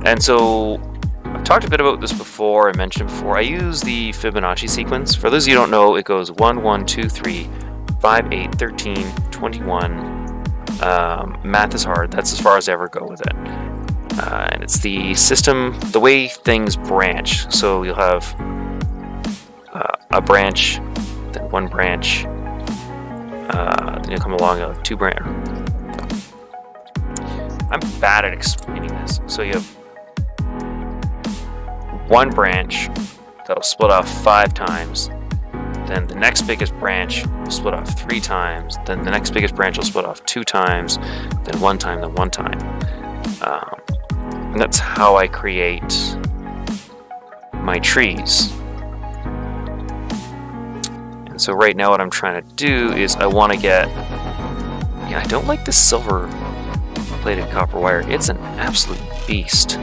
And so I've talked a bit about this before. I mentioned before, I use the Fibonacci sequence. For those of you who don't know, it goes 1, 1, 2, 3, 5, 8, 13, 21. Math is hard. That's as far as I ever go with it. And it's the system, the way things branch. So you'll have a branch, then one branch, then you'll come along, you'll have two branches. I'm bad at explaining this. So you have one branch that'll split off 5 times. Then the next biggest branch will split off 3 times. Then the next biggest branch will split off 2 times. Then 1 time, then 1 time. And that's how I create my trees. And so right now what I'm trying to do is I want to get... Yeah, I don't like this silver plated copper wire. It's an absolute beast.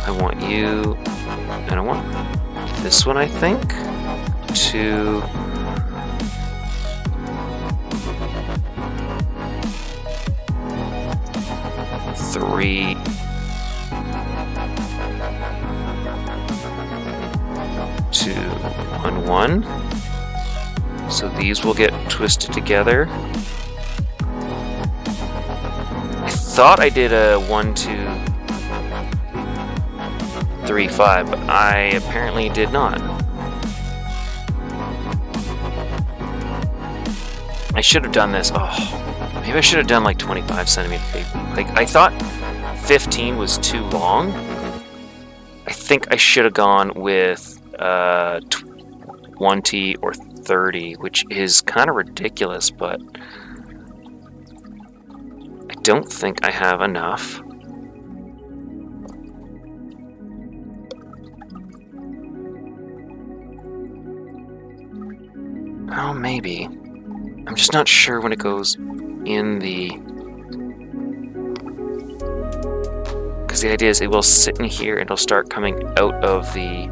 I want you, and I want this one, I think, to... three... two, 1, 1. So these will get twisted together. I thought I did a 1, 2, 3, 5, but I apparently did not. I should have done this. Oh, maybe I should have done like 25 centimeter paper. Like, I thought 15 was too long. I think I should have gone with 20 or 30, which is kind of ridiculous, but I don't think I have enough. Oh, maybe. I'm just not sure when it goes in the... Because the idea is it will sit in here and it'll start coming out of the...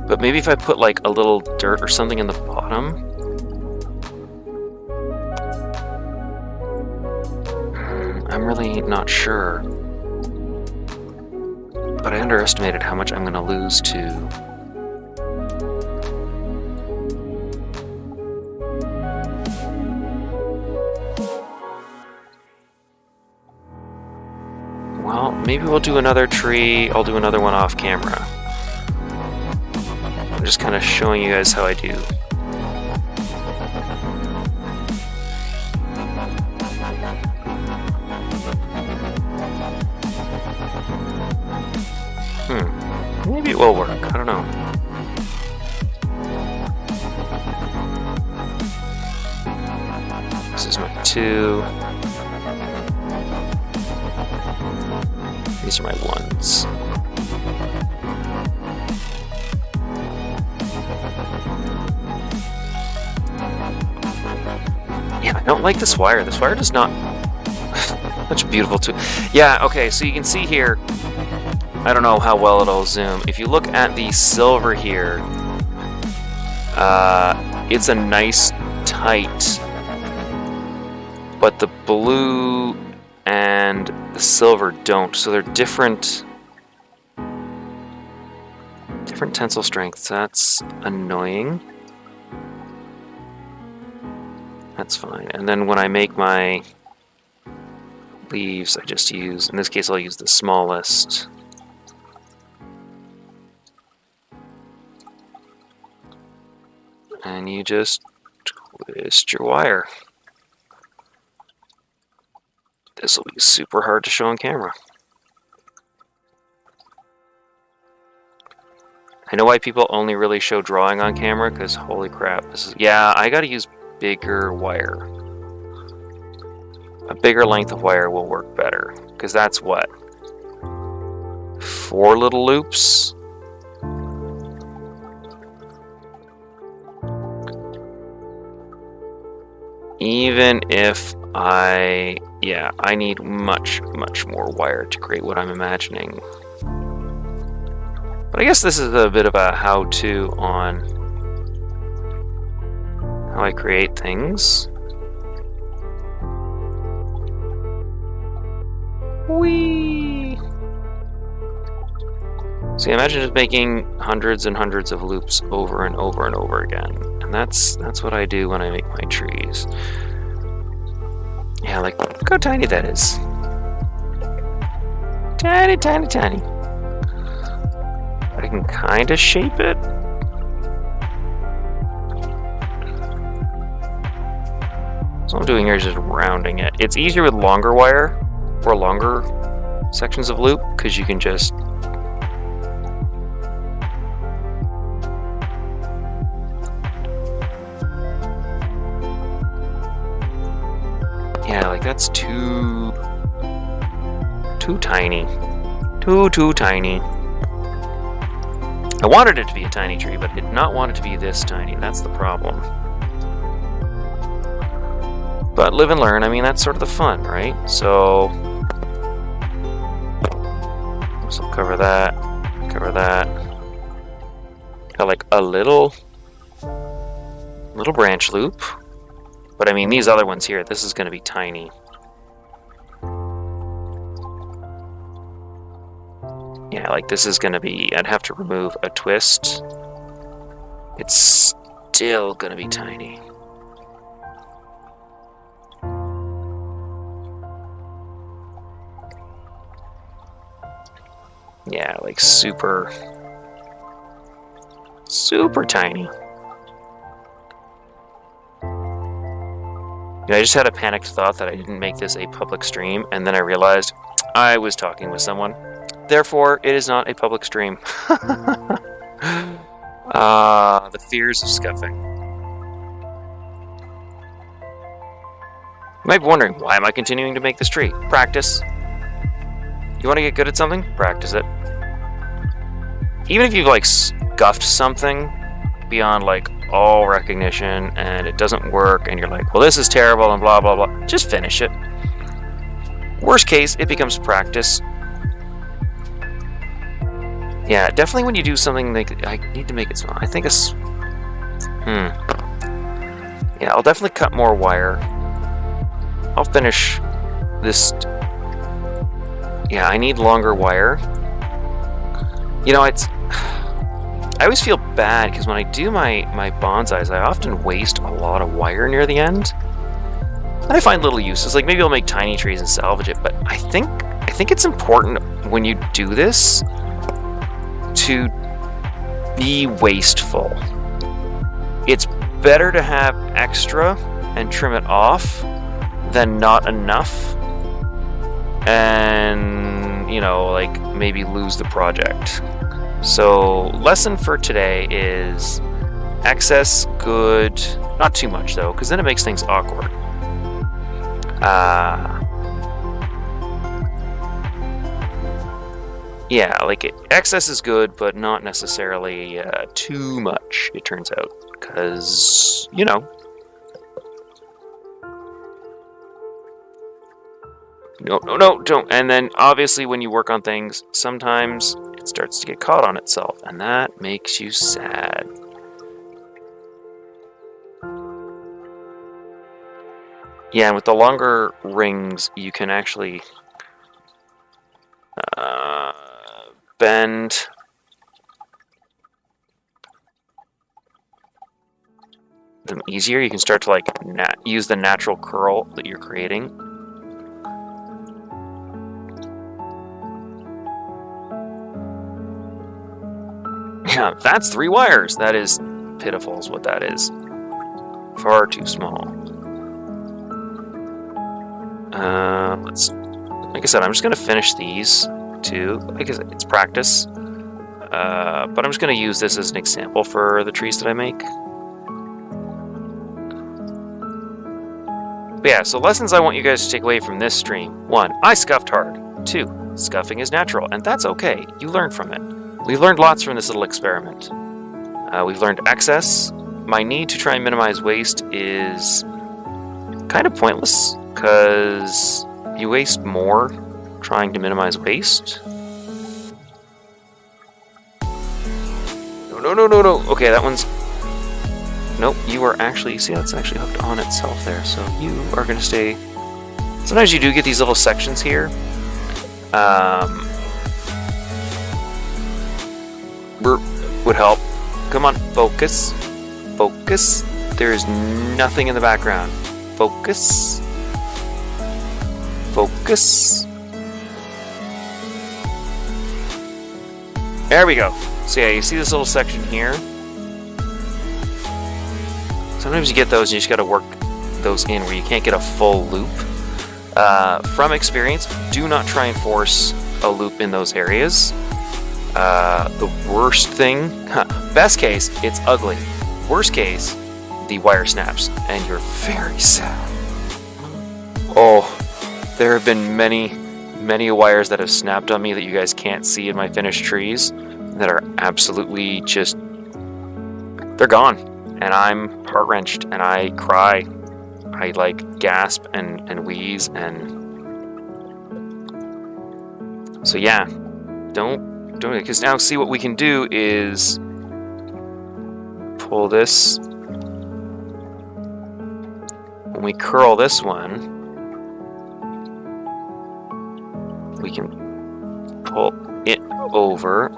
But maybe if I put like a little dirt or something in the bottom... I'm really not sure. But I underestimated how much I'm going to lose to... Well, maybe we'll do another tree. I'll do another one off camera. I'm just kind of showing you guys how I do. Maybe it will work. I don't know. This is my 2. These are my 1s. Yeah, I don't like this wire. This wire does not... Such a beautiful tool. Yeah, okay, so you can see here, I don't know how well it'll zoom. If you look at the silver here, it's a nice tight, but the blue and the silver don't, so they're different tensile strengths. That's annoying. That's fine. And then when I make my leaves, I just use, in this case I'll use the smallest. And you just twist your wire. This will be super hard to show on camera. I know why people only really show drawing on camera, because holy crap, this is... Yeah, I gotta use bigger wire. A bigger length of wire will work better, because that's what? 4 little loops? Even if I need much, much more wire to create what I'm imagining. But I guess this is a bit of a how-to on how I create things. Whee! So imagine just making hundreds and hundreds of loops over and over and over again. And that's what I do when I make my trees. Yeah, like, look how tiny that is. Tiny, tiny, tiny. I can kind of shape it. So what I'm doing here is just rounding it. It's easier with longer wire or longer sections of loop, because you can just Yeah, like that's too tiny. Too tiny. I wanted it to be a tiny tree, but I did not want it to be this tiny. That's the problem. But live and learn, I mean, that's sort of the fun, right? So cover that, cover that. Got like a little branch loop. But I mean, these other ones here, this is going to be tiny. Yeah, like this is going to be, I'd have to remove a twist. It's still going to be tiny. Yeah, like super tiny. I just had a panicked thought that I didn't make this a public stream, and then I realized I was talking with someone. Therefore, it is not a public stream. The fears of scuffing. You might be wondering, why am I continuing to make this tree? Practice. You want to get good at something? Practice it. Even if you've like scuffed something beyond like all recognition and it doesn't work and you're like, well, this is terrible and blah blah blah, just finish it. Worst case, it becomes practice. Yeah, definitely when you do something like, I need to make it small. I think it's yeah, I'll definitely cut more wire. I'll finish this. Yeah, I need longer wire. You know, it's, I always feel bad because when I do my bonsais, I often waste a lot of wire near the end. And I find little uses, like maybe I'll make tiny trees and salvage it, but I think it's important when you do this to be wasteful. It's better to have extra and trim it off than not enough and, you know, like maybe lose the project. So lesson for today is excess good, not too much though, because then it makes things awkward. Yeah, like excess is good, but not necessarily too much, it turns out, because, you know, no, don't. And then obviously when you work on things, sometimes it starts to get caught on itself, and that makes you sad. Yeah, and with the longer rings, you can actually bend them easier. You can start to like use the natural curl that you're creating. Yeah, that's 3 wires. That is pitiful is what that is. Far too small. Like I said, I'm just going to finish these two. Like I said, it's practice. But I'm just going to use this as an example for the trees that I make. But yeah, so lessons I want you guys to take away from this stream. 1, I scuffed hard. 2, scuffing is natural, and that's okay. You learn from it. We've learned lots from this little experiment. We've learned excess. My need to try and minimize waste is kind of pointless, because you waste more trying to minimize waste. No. Okay, that one's... Nope, you are actually... See, that's actually hooked on itself there, so you are going to stay... Sometimes you do get these little sections here. Would help. Come on, focus. Focus. There is nothing in the background. Focus. Focus. There we go. So yeah, you see this little section here? Sometimes you get those and you just got to work those in where you can't get a full loop. From experience, do not try and force a loop in those areas. The worst thing, best case, it's ugly. Worst case, the wire snaps and you're very sad. Oh, there have been many wires that have snapped on me that you guys can't see in my finished trees that are absolutely just, they're gone. And I'm heart-wrenched and I cry. I like gasp and wheeze and... So yeah, don't do it, because now see what we can do is pull this. When we curl this one, we can pull it over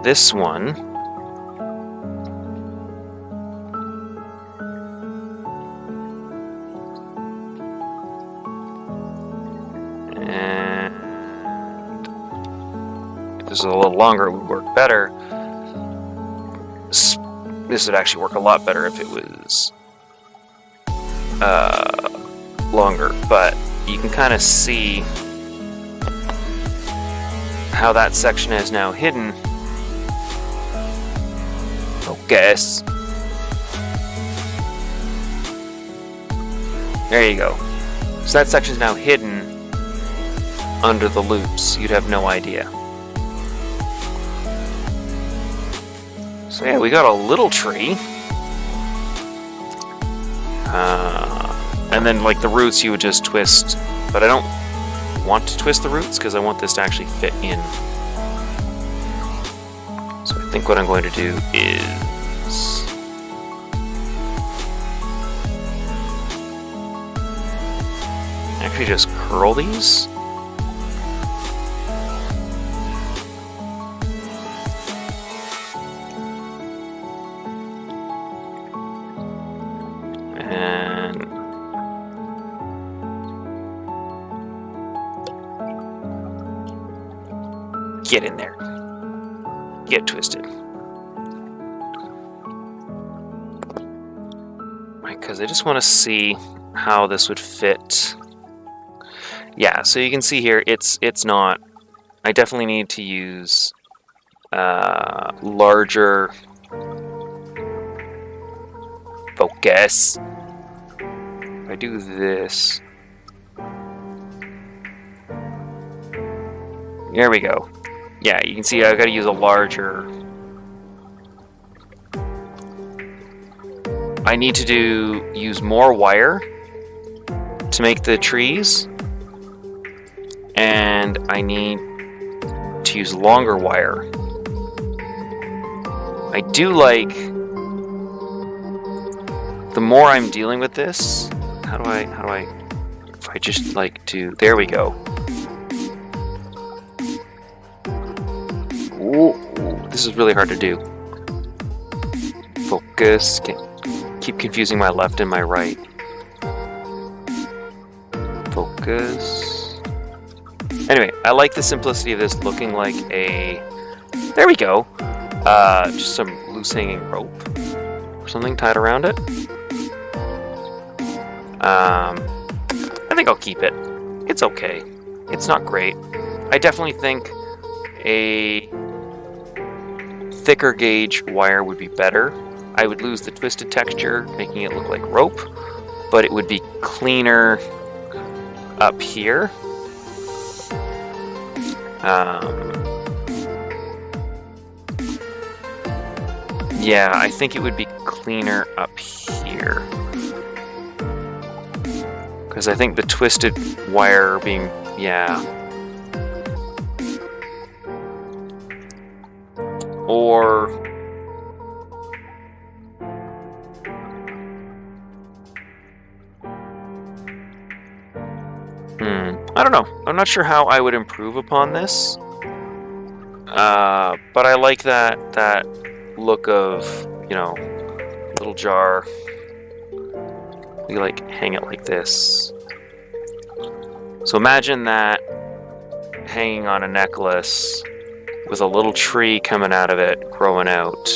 this one. And if this is a little longer, it would work better. This would actually work a lot better if it was longer, but you can kind of see how that section is now hidden. Focus. There you go. So that section is now hidden under the loops. You'd have no idea. So yeah, we got a little tree. And then like the roots you would just twist, but I don't want to twist the roots because I want this to actually fit in. So I think what I'm going to do is actually just curl these. Get in there. Get twisted. Because I just want to see how this would fit. Yeah, so you can see here, it's not... I definitely need to use larger... Focus. If I do this... There we go. Yeah, you can see I've got to use a larger... I need to use more wire to make the trees, and I need to use longer wire. I do like... The more I'm dealing with this... How do I... If I just like to... There we go. Ooh, this is really hard to do. Focus. Keep confusing my left and my right. Focus. Anyway, I like the simplicity of this looking like a... There we go. Just some loose hanging rope or something tied around it. I think I'll keep it. It's okay. It's not great. I definitely think a thicker gauge wire would be better. I would lose the twisted texture, making it look like rope, but it would be cleaner up here. Yeah, I think it would be cleaner up here. Because I think the twisted wire being... Yeah. Or... I don't know. I'm not sure how I would improve upon this. But I like that look of, you know, little jar. We like hang it like this. So imagine that hanging on a necklace with a little tree coming out of it, growing out.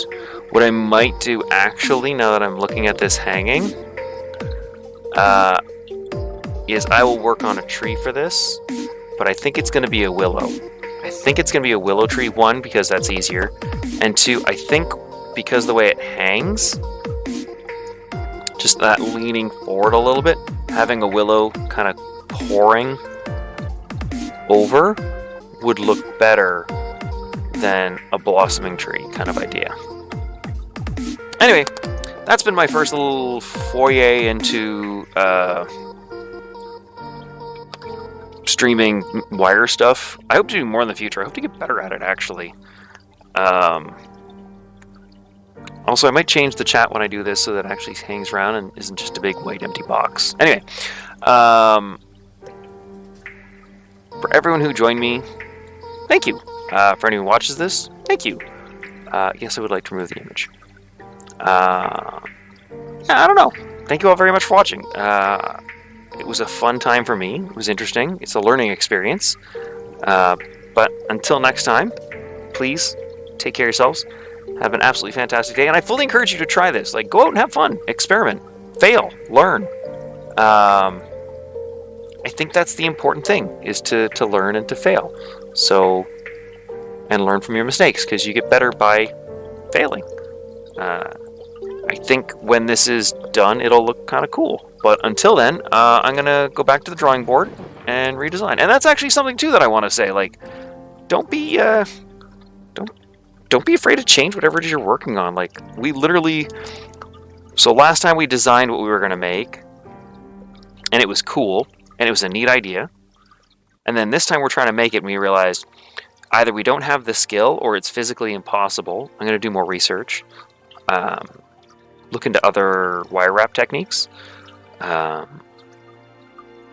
What I might do actually, now that I'm looking at this hanging, is I will work on a tree for this, but I think it's going to be a willow. I think it's going to be a willow tree, one, because that's easier, and two, I think because the way it hangs, just that leaning forward a little bit, having a willow kind of pouring over would look better than a blossoming tree kind of idea. Anyway, that's been my first little foray into streaming wire stuff. I hope to do more in the future. I hope to get better at it, actually. Also, I might change the chat when I do this so that it actually hangs around and isn't just a big white empty box. Anyway, for everyone who joined me, thank you. For anyone who watches this, thank you. Yes, I would like to remove the image. Yeah, I don't know. Thank you all very much for watching. It was a fun time for me. It was interesting. It's a learning experience. But until next time, please take care of yourselves. Have an absolutely fantastic day. And I fully encourage you to try this. Like, go out and have fun. Experiment. Fail. Learn. I think that's the important thing, is to learn and to fail. So, and learn from your mistakes, because you get better by failing. I think when this is done, it'll look kind of cool. But until then, I'm going to go back to the drawing board and redesign. And that's actually something, too, that I want to say. Like, don't be afraid to change whatever it is you're working on. Like, we literally... So last time we designed what we were going to make, and it was cool, and it was a neat idea. And then this time we're trying to make it, and we realized either we don't have the skill or it's physically impossible. I'm going to do more research. Look into other wire wrap techniques.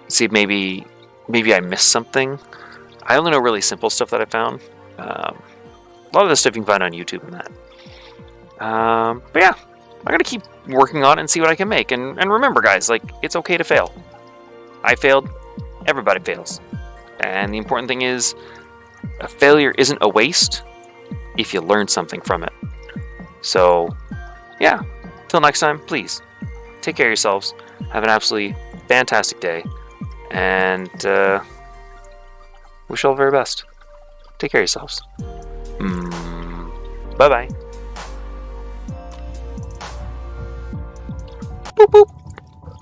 See if maybe I missed something. I only know really simple stuff that I found. A lot of this stuff you can find on YouTube and that. But yeah, I'm going to keep working on it and see what I can make. And remember, guys, like, it's okay to fail. I failed. Everybody fails. And the important thing is, a failure isn't a waste if you learn something from it. So, yeah. Till next time, please, take care of yourselves. Have an absolutely fantastic day. And wish you all the very best. Take care of yourselves. Bye-bye. Boop, boop.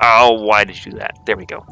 Oh, why did you do that? There we go.